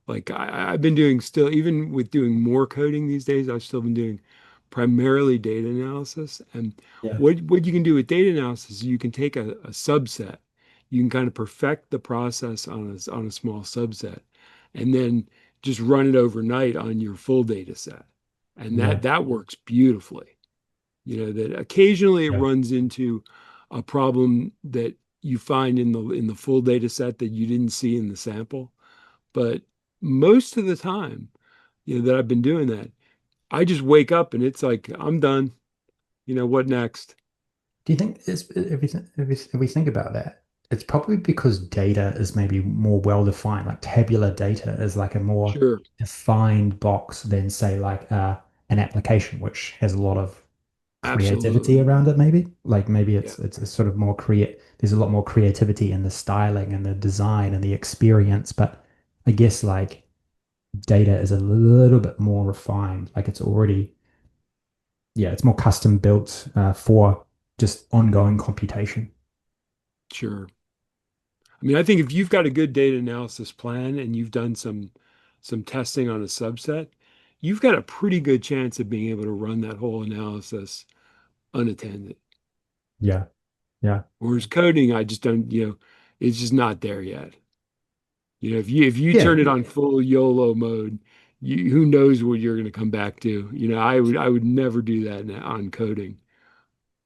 Like I've been doing still, even with doing more coding these days, I've still been doing primarily data analysis. And Yeah. what you can do with data analysis, you can take a subset, you can kind of perfect the process on a small subset, and then just run it overnight on your full data set. And Yeah. that works beautifully. That occasionally it Yeah. runs into a problem that you find in the full data set that you didn't see in the sample. But most of the time, that I've been doing that, I just wake up and it's like, I'm done. What next? Do you think if we think about that, it's probably because data is maybe more well defined, like tabular data is like a more Sure. defined box than say like an application, which has a lot of creativity Absolutely. around it, maybe. Like maybe Yeah. it's a sort of more create. There's a lot more creativity in the styling and the design and the experience, but I guess like data is a little bit more refined. Like it's already yeah, it's more custom built for just ongoing computation. Sure. I mean, I think if you've got a good data analysis plan and you've done some testing on a subset, you've got a pretty good chance of being able to run that whole analysis unattended. Yeah, yeah, Whereas coding, I just don't, it's just not there yet. If you yeah. turn it on full YOLO mode, who knows what you're going to come back to? I would never do that on coding.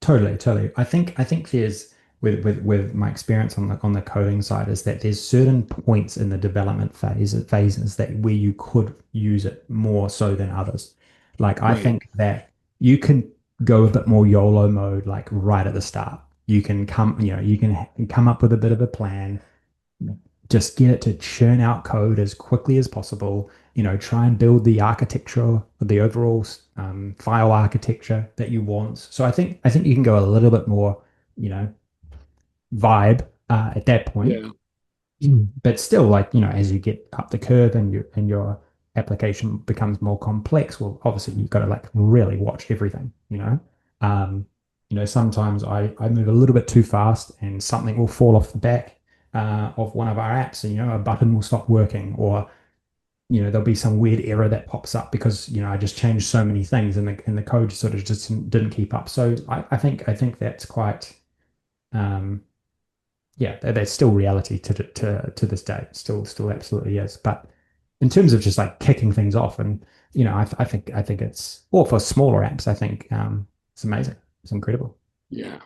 Totally, totally. I think there's with my experience on the coding side is that there's certain points in the development phases that where you could use it more so than others. Like I Right. think that you can go a bit more YOLO mode like right at the start. You can come up with a bit of a plan, just get it to churn out code as quickly as possible. Try and build the architecture, the overall file architecture that you want. So I think you can go a little bit more, you know, vibe at that point. Yeah. But still, like, as you get up the curve and your application becomes more complex, well, obviously you've got to like really watch everything. Um, sometimes I move a little bit too fast and something will fall off the back of one of our apps, and a button will stop working, or there'll be some weird error that pops up because I just changed so many things and the code sort of just didn't keep up. So I think that's quite yeah, that's still reality to this day. Still absolutely is. But in terms of just like kicking things off, and I think it's or for smaller apps, I think it's amazing. It's incredible. Yeah.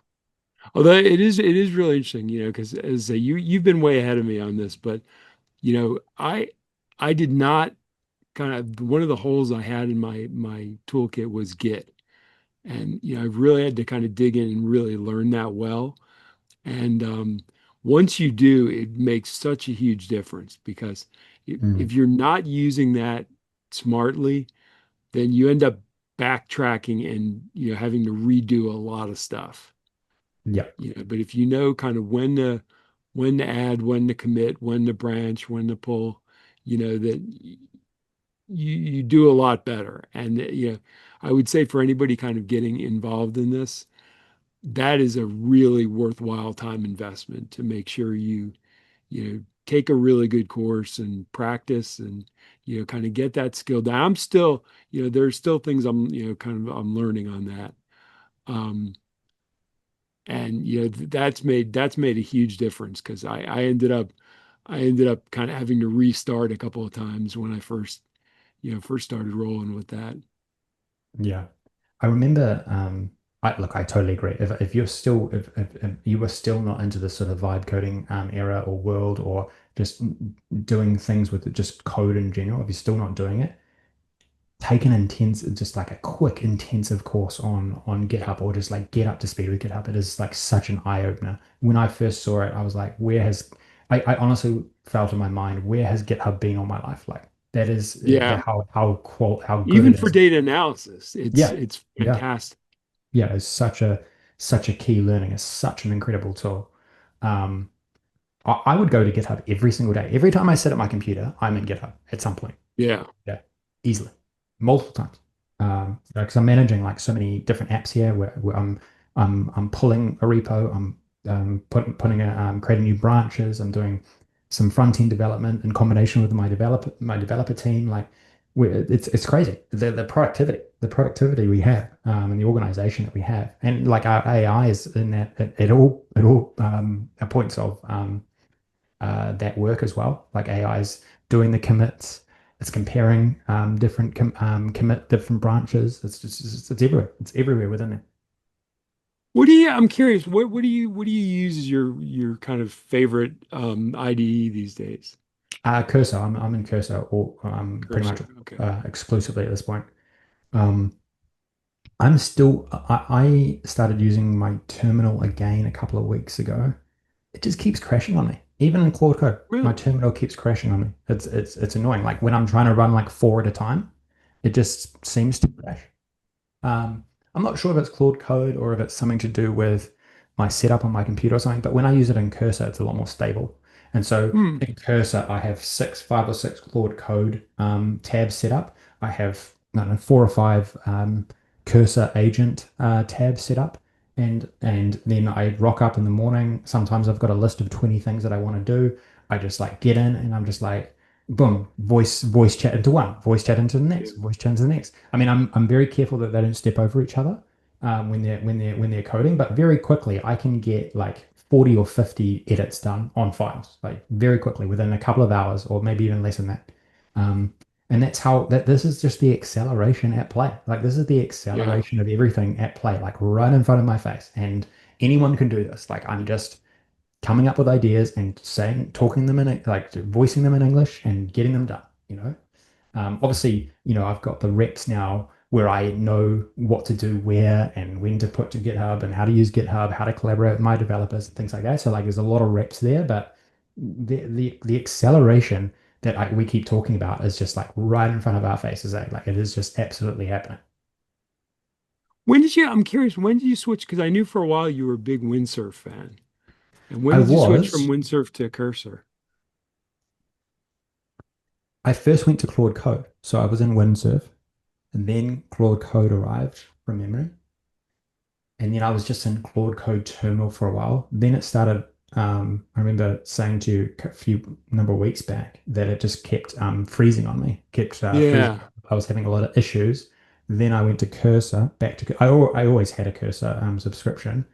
Although it is really interesting, because as you've been way ahead of me on this, but I did not kind of one of the holes I had in my toolkit was Git. And I really had to kind of dig in and really learn that well. And once you do, it makes such a huge difference because Mm. if you're not using that smartly, then you end up backtracking and having to redo a lot of stuff. Yeah. But if you know kind of when to add, when to commit, when to branch, when to pull, that you do a lot better. And I would say for anybody kind of getting involved in this, that is a really worthwhile time investment to make sure you take a really good course and practice and kind of get that skill down. I'm still, there's still things I'm kind of I'm learning on that. Um, and that's made a huge difference because I ended up kind of having to restart a couple of times when I first started rolling with that. Yeah. I remember, I totally agree. If you're still, if you were still not into the sort of vibe coding era or world, or just doing things with just code in general, if you're still not doing it, take an intense, just like a quick intensive course on Yeah. GitHub, or just like get up to speed with GitHub. It is like such an eye opener. When I first saw it, I was like, I honestly felt in my mind, where has GitHub been all my life? Like that is Yeah. how good Even it for is. data analysis, it's Yeah. it's Yeah. fantastic. Yeah, it's such a key learning. It's such an incredible tool. Um, I would go to GitHub every single day. Every time I sit at my computer, I'm in GitHub at some point. Yeah. Yeah, easily, multiple times. Because I'm managing like so many different apps here, where I'm pulling a repo, I'm creating new branches, I'm doing some front end development in combination with my developer team. Like, it's crazy the productivity we have, and the organization that we have, and like our AI is in that it all points of that work as well. Like AI is doing the commits, it's comparing commit different branches. It's everywhere. It's everywhere within it. I'm curious, what do you use as your kind of favorite IDE these days? Cursor. I'm in Cursor, or pretty much Cursor. Okay. exclusively at this point. Um, I started using my terminal again a couple of weeks ago. It just keeps crashing on me. Even in Claude Code, my Really? terminal keeps crashing on me. It's annoying. Like when I'm trying to run like four at a time, it just seems to crash. Um, I'm not sure if it's Claude Code or if it's something to do with my setup on my computer or something, but when I use it in Cursor, it's a lot more stable. And so Hmm. in Cursor, I have five or six Claude Code tabs set up. I have, I don't know, four or five Cursor agent tabs set up. And then I rock up in the morning. Sometimes I've got a list of 20 things that I want to do. I just like get in and I'm just like, boom, voice chat into one, voice chat into the Yeah. next, voice chat into the next. I mean, I'm very careful that they don't step over each other when they're coding, but very quickly I can get like 40 or 50 edits done on files, like very quickly within a couple of hours, or maybe even less than that. Um, and that's how that this is just the acceleration at play. Like this is the Yeah. acceleration of everything at play, like right in front of my face. And anyone can do this. Like I'm just coming up with ideas and talking them in like voicing them in English and getting them done. Obviously, I've got the reps now where I know what to do where and when to put to GitHub and how to use GitHub, how to collaborate with my developers and things like that. So like, there's a lot of reps there, but the acceleration that we keep talking about is just like right in front of our faces. Like it is just absolutely happening. I'm curious, when did you switch? Because I knew for a while you were a big windsurf fan. And when I did you switch from was. windsurf to Cursor? I first went to Claude Code, so I was in Windsurf, and then Claude Code arrived from memory. And then I was just in Claude Code Terminal for a while. Then it started. I remember saying to you a few number of weeks back that it just kept freezing on me, kept freezing. Yeah. I was having a lot of issues. Then I went to Cursor, back to. I always had a Cursor subscription,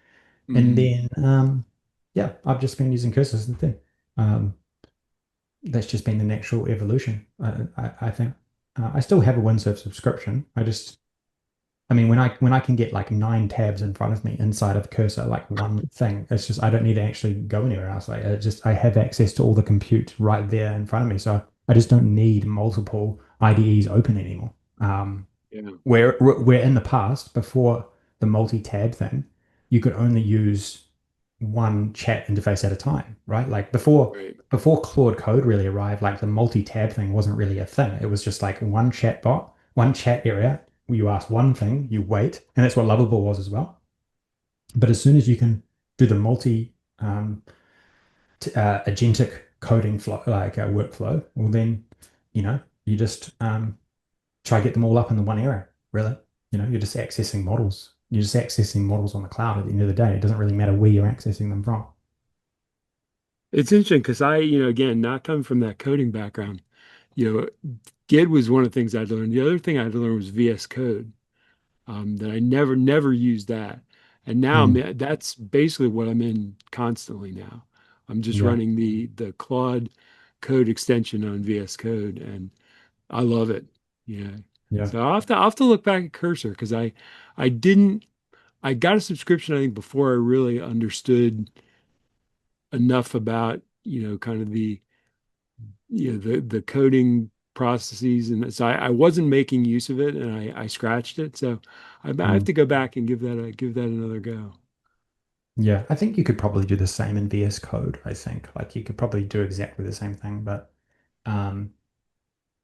and Mm. then yeah, I've just been using Cursor since then. Um, that's just been the natural evolution. I think I still have a Windsurf subscription. I mean, when I can get like 9 tabs in front of me inside of Cursor, like one thing, it's just I don't need to actually go anywhere else. Like I have access to all the compute right there in front of me, so I just don't need multiple IDEs open anymore. Um, Yeah, where in the past, before the multi-tab thing, you could only use one chat interface at a time, right? Like right. before Claude Code really arrived, like the multi-tab thing wasn't really a thing. It was just like one chat bot, one chat area. Where you ask one thing, you wait, and that's what Lovable was as well. But as soon as you can do the multi agentic coding flow, like workflow, well then, you just try to get them all up in the one area, really. You're just accessing models. You're just accessing models on the cloud at the end of the day. It doesn't really matter where you're accessing them from. It's interesting because again, not coming from that coding background, you know, Git was one of the things I had to learn. The other thing I had to learn was VS Code. That I never used that, and now Mm, that's basically what I'm in constantly now. I'm just yeah, running the Claude Code extension on VS Code, and I love it. Yeah. yeah. So I'll have to look back at Cursor because I didn't I got a subscription I think before I really understood enough about kind of the coding processes, and so I wasn't making use of it, and I scratched it. So I have Mm, to go back and give that another go. yeah. I think you could probably do the same in VS Code, I think. Like you could probably do exactly the same thing, but um,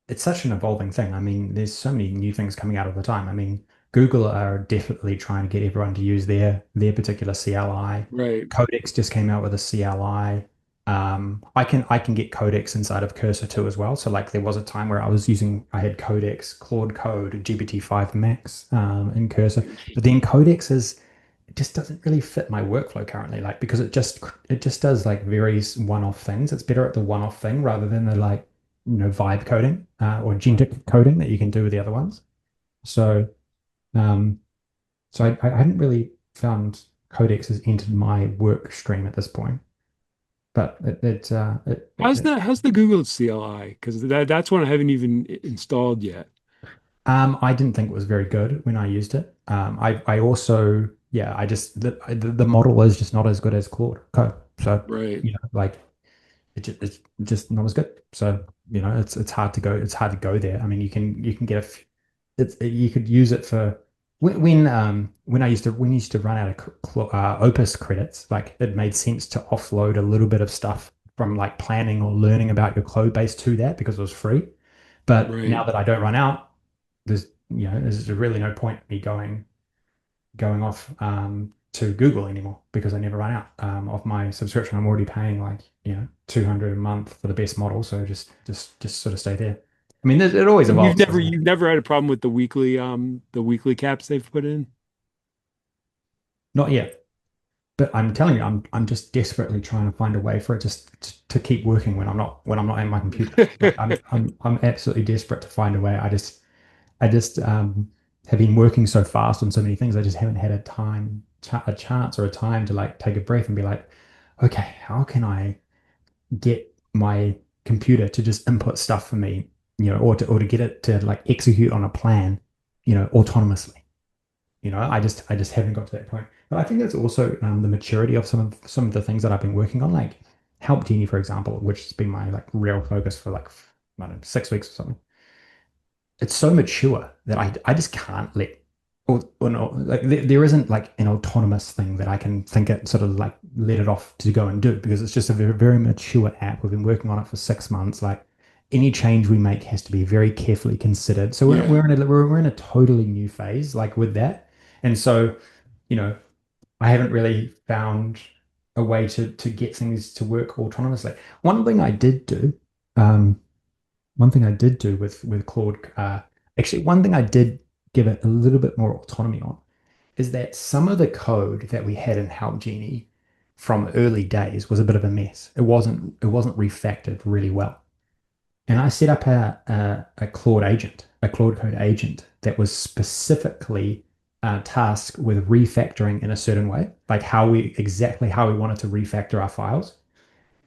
it's such an evolving thing. I mean, there's so many new things coming out all the time. I mean, Google are definitely trying to get everyone to use their particular CLI. Right. Codex just came out with a CLI. I can get Codex inside of Cursor too as well. So like there was a time where I had Codex, Claude Code, GPT-5 Max in Cursor, but then Codex is it just doesn't really fit my workflow currently, like because it just does like very one-off things. It's better at the one-off thing rather than the like vibe coding or agentic coding that you can do with the other ones. So um, I hadn't really found Codex has entered my work stream at this point, but How's the Google CLI? Because that's one I haven't even installed yet. I didn't think it was very good when I used it. I also yeah I just the model is just not as good as Claude Code. So Right. like it's just not as good. So it's hard to go there. I mean, you can get you could use it for when I used to run out of Opus credits, like it made sense to offload a little bit of stuff from like planning or learning about your code base to that because it was free. But now Right. that I don't run out, there's really no point in me going off to Google anymore because I never run out of my subscription. I'm already paying like 200 a month for the best model, so just sort of stay there. I mean, it always And you've evolves, never doesn't it? you've never had a problem with the weekly caps they've put in? Not yet, but I'm telling you, I'm just desperately trying to find a way for it just to keep working when I'm not in my computer. Like I'm absolutely desperate to find a way. I just have been working so fast on so many things. I just haven't had a chance or a time to like take a breath and be like, okay, how can I get my computer to just input stuff for me, or to get it to like execute on a plan, autonomously. I just haven't got to that point. But I think that's also the maturity of some of the things that I've been working on, like Help Genie, for example, which has been my like real focus for like I don't know 6 weeks or something. It's so mature that I just can't let or no, like there isn't like an autonomous thing that I can think it sort of like let it off to go and do because it's just a very mature app. We've been working on it for 6 months. Like any change we make has to be very carefully considered. So we're Yeah. we're in a we're in a totally new phase like with that. And so, you know, I haven't really found a way to get things to work autonomously. One thing I did do, um, one thing I did do with Claude, actually, one thing I did give it a little bit more autonomy on is that some of the code that we had in Help Genie from early days was a bit of a mess. It wasn't refactored really well. And I set up a Claude agent, a Claude Code agent that was specifically tasked with refactoring in a certain way, like exactly how we wanted to refactor our files.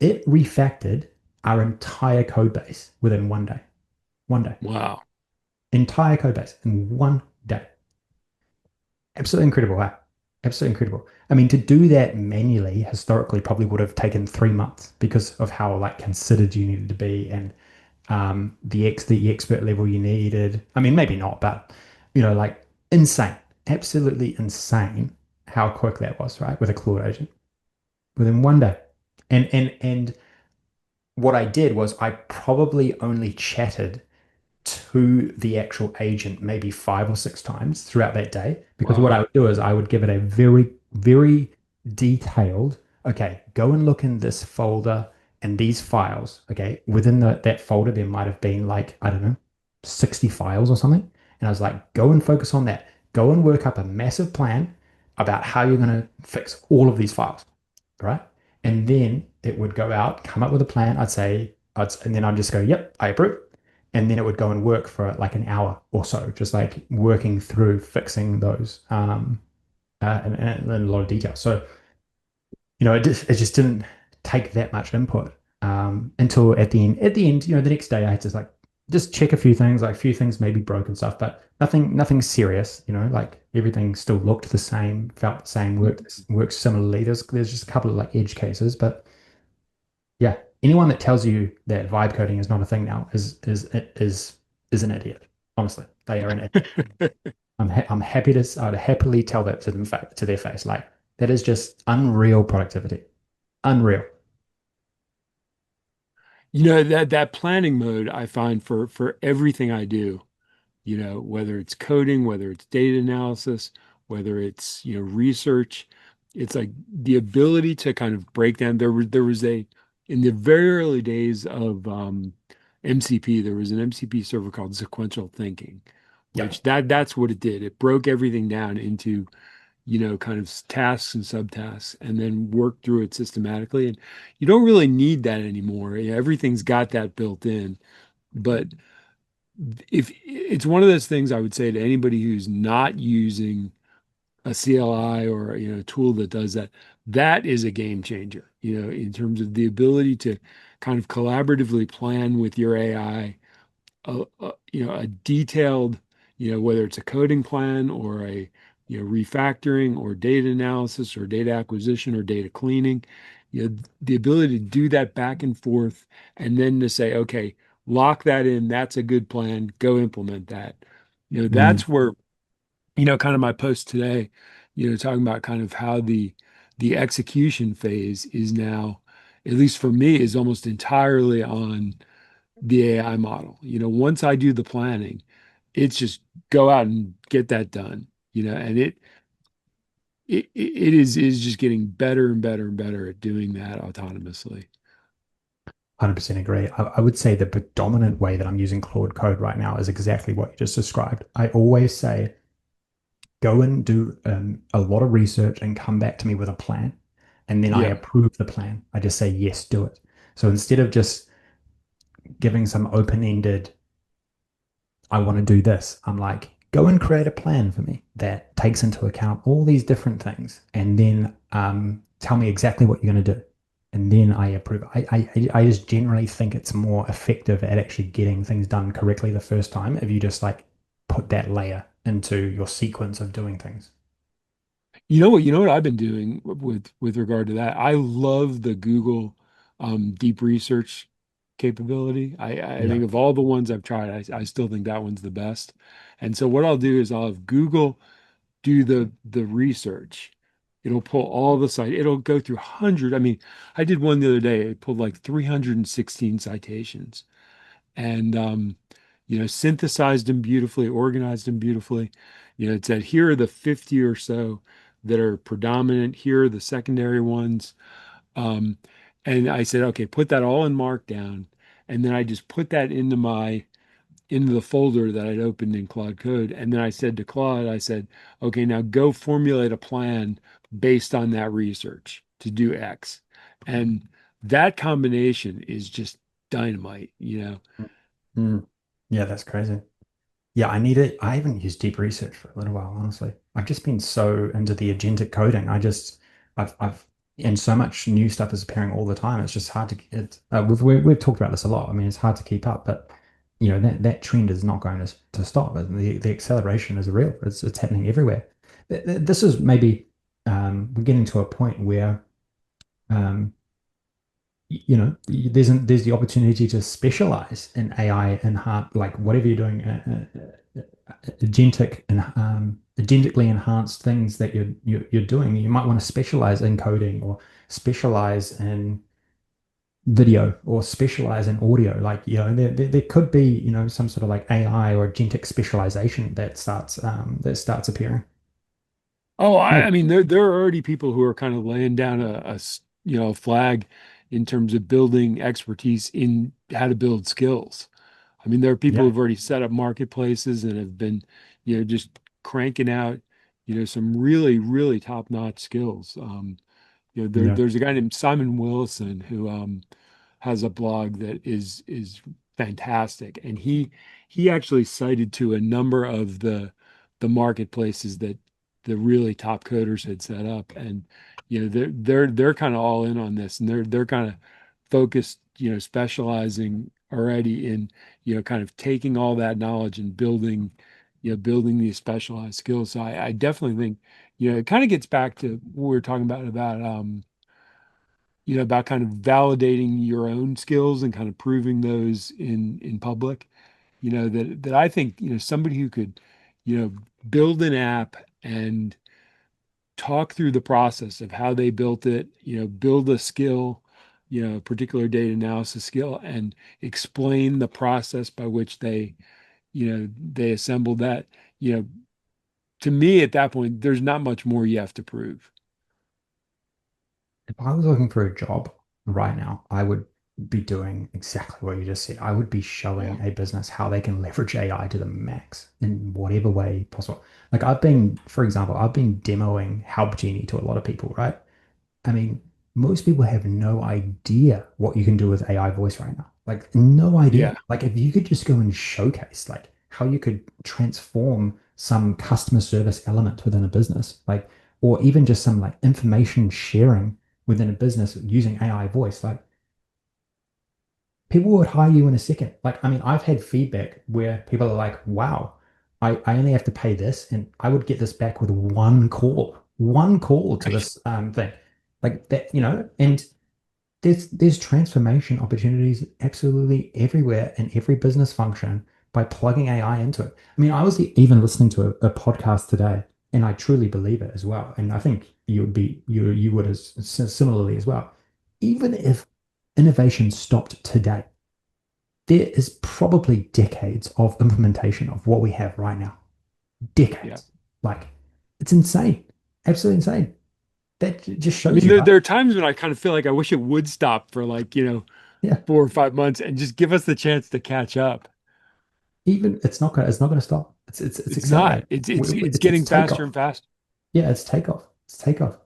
It refactored our entire code base within one day. One day. Wow. Entire code base in one day. Absolutely incredible, huh? Absolutely incredible. I mean, to do that manually historically probably would have taken 3 months because of how like considered you needed to be and the expert level you needed. I mean, maybe not, but like insane, absolutely insane how quick that was, right? With a Claude agent within one day. And what I did was I probably only chatted to the actual agent maybe 5 or 6 times throughout that day. Because what I Wow. would do is I would give it a very, very detailed, okay, go and look in this folder and these files. Okay. Within that folder, there might have been like, I don't know, 60 files or something. And I was like, go and focus on that. Go and work up a massive plan about how you're going to fix all of these files. Right. And then it would go out, come up with a plan. And then I'd just go, yep, I approve, and then it would go and work for like an hour or so, just like working through fixing those in a lot of detail. So it just didn't take that much input until at the end. At the end, the next day I had to like just check a few things, like a few things maybe broke and stuff, but nothing serious. Like everything still looked the same, felt the same, worked similarly. There's just a couple of like edge cases, but yeah, anyone that tells you that vibe coding is not a thing now is an idiot. Honestly, they are an idiot. I'm happy to I'd happily tell that to them to their face. Like that is just unreal productivity. Unreal. That planning mode I find for everything I do, whether it's coding, whether it's data analysis, whether it's, research, it's like the ability to kind of break down. There was in the very early days of MCP, there was an MCP server called sequential thinking, Yeah, which that's what it did. It broke everything down into, kind of tasks and subtasks and then work through it systematically. And you don't really need that anymore. Everything's got that built in. But if it's one of those things I would say to anybody who's not using a CLI or a tool that does that, that is a game changer, in terms of the ability to kind of collaboratively plan with your AI a detailed, whether it's a coding plan or a, refactoring or data analysis or data acquisition or data cleaning, the ability to do that back and forth and then to say, okay, lock that in. That's a good plan. Go implement that. mm, That's where, kind of my post today, talking about kind of how the execution phase is now, at least for me, is almost entirely on the AI model. Once I do the planning, it's just go out and get that done. And it is just getting better and better and better at doing that autonomously. 100% agree. I would say the predominant way that I'm using Claude Code right now is exactly what you just described. I always say, go and do a lot of research and come back to me with a plan. And then I Yeah. approve the plan. I just say, yes, do it. So instead of just giving some open-ended, I want to do this, I'm like, go and create a plan for me that takes into account all these different things. And then tell me exactly what you're going to do. And then I approve. I just generally think it's more effective at actually getting things done correctly the first time if you just like put that layer into your sequence of doing things. You know what I've been doing with regard to that? I love the Google deep research capability. I Yeah. think of all the ones I've tried, I still think that one's the best. And so what I'll do is I'll have Google do the research. It'll pull all the site. It'll go through hundred. I mean, I did one the other day. It pulled like 316 citations and synthesized them beautifully, organized them beautifully. It said here are the 50 or so that are predominant. Here are the secondary ones. Um, and I said, okay, put that all in Markdown. And then I just put that into the folder that I'd opened in Claude Code. And then I said to Claude, I said, okay, now go formulate a plan based on that research to do X. And that combination is just dynamite. Mm. Yeah, that's crazy. Yeah, I need it. I haven't used deep research for a little while, honestly. I've just been so into the agentic coding. And so much new stuff is appearing all the time. It's just hard to get. We've talked about this a lot. I mean, it's hard to keep up, but that trend is not going to stop. The acceleration is real. It's happening everywhere. This is maybe we're getting to a point where um, there's the opportunity to specialize in AI and hard, like whatever you're doing, agentically enhanced things that you're doing. You might want to specialize in coding or specialize in video or specialize in audio. Like, there could be, some sort of like AI or agentic specialization that starts appearing. Oh, I Maybe. mean, there are already people who are kind of laying down a flag in terms of building expertise in how to build skills. I mean, there are people Yeah. who've already set up marketplaces and have been, just cranking out, some really, really top-notch skills. Yeah. There's a guy named Simon Willison who has a blog that is fantastic, and he actually cited to a number of the marketplaces that the really top coders had set up, and they're kind of all in on this, and they're kind of focused, specializing already in kind of taking all that knowledge and building these specialized skills. So I definitely think it kind of gets back to what we were talking about kind of validating your own skills and kind of proving those in public. That I think somebody who could you know build an app and talk through the process of how they built it, build a skill, a particular data analysis skill, and explain the process by which they assembled that. you know to me at that point there's not much more you have to prove. If I was looking for a job right now, I would be doing exactly what you just said. I would be Yeah. showing a business how they can leverage AI to the max in whatever way possible. Like I've been, for example, I've been demoing Help Genie to a lot of people, right? I mean, most people have no idea what you can do with AI voice right now. Like, no idea. Yeah. Like, if you could just go and showcase, like, how you could transform some customer service element within a business, like, or even just some like information sharing within a business using AI voice, like, people would hire you in a second. Like, I mean, I've had feedback where people are like, wow, I only have to pay this, and I would get this back with one call to Right. this thing. Like that, and there's transformation opportunities absolutely everywhere in every business function by plugging AI into it. I mean, I was even listening to a podcast today, and I truly believe it as well. And I think you would as similarly as well. Even if innovation stopped today, there is probably decades of implementation of what we have right now. Yeah. Decades. Like, it's insane. Absolutely insane. That just I shows mean, you, right? there are times when I kind of feel like I wish it would stop for like, Yeah. 4 or 5 months and just give us the chance to catch up. Even it's not gonna stop. It's It's not. accelerating. It's It's getting faster takeoff. and faster. Yeah, it's takeoff. It's takeoff.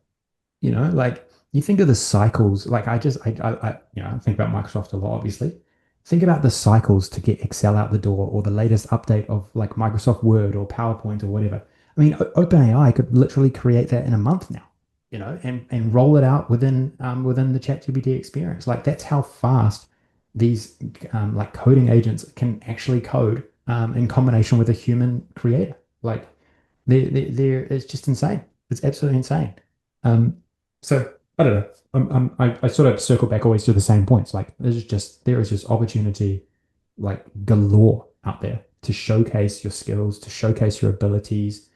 Like, you think of the cycles. Like, I think about Microsoft a lot, obviously. Think about the cycles to get Excel out the door, or the latest update of like Microsoft Word or PowerPoint or whatever. I mean, OpenAI could literally create that in a month now, and roll it out within the ChatGPT experience. Like, that's how fast these like coding agents can actually code in combination with a human creator. Like, it's just insane. It's absolutely insane. Um, so I don't know. I sort of circle back always to the same points. Like, there is just opportunity like galore out there to showcase your skills, to showcase your abilities,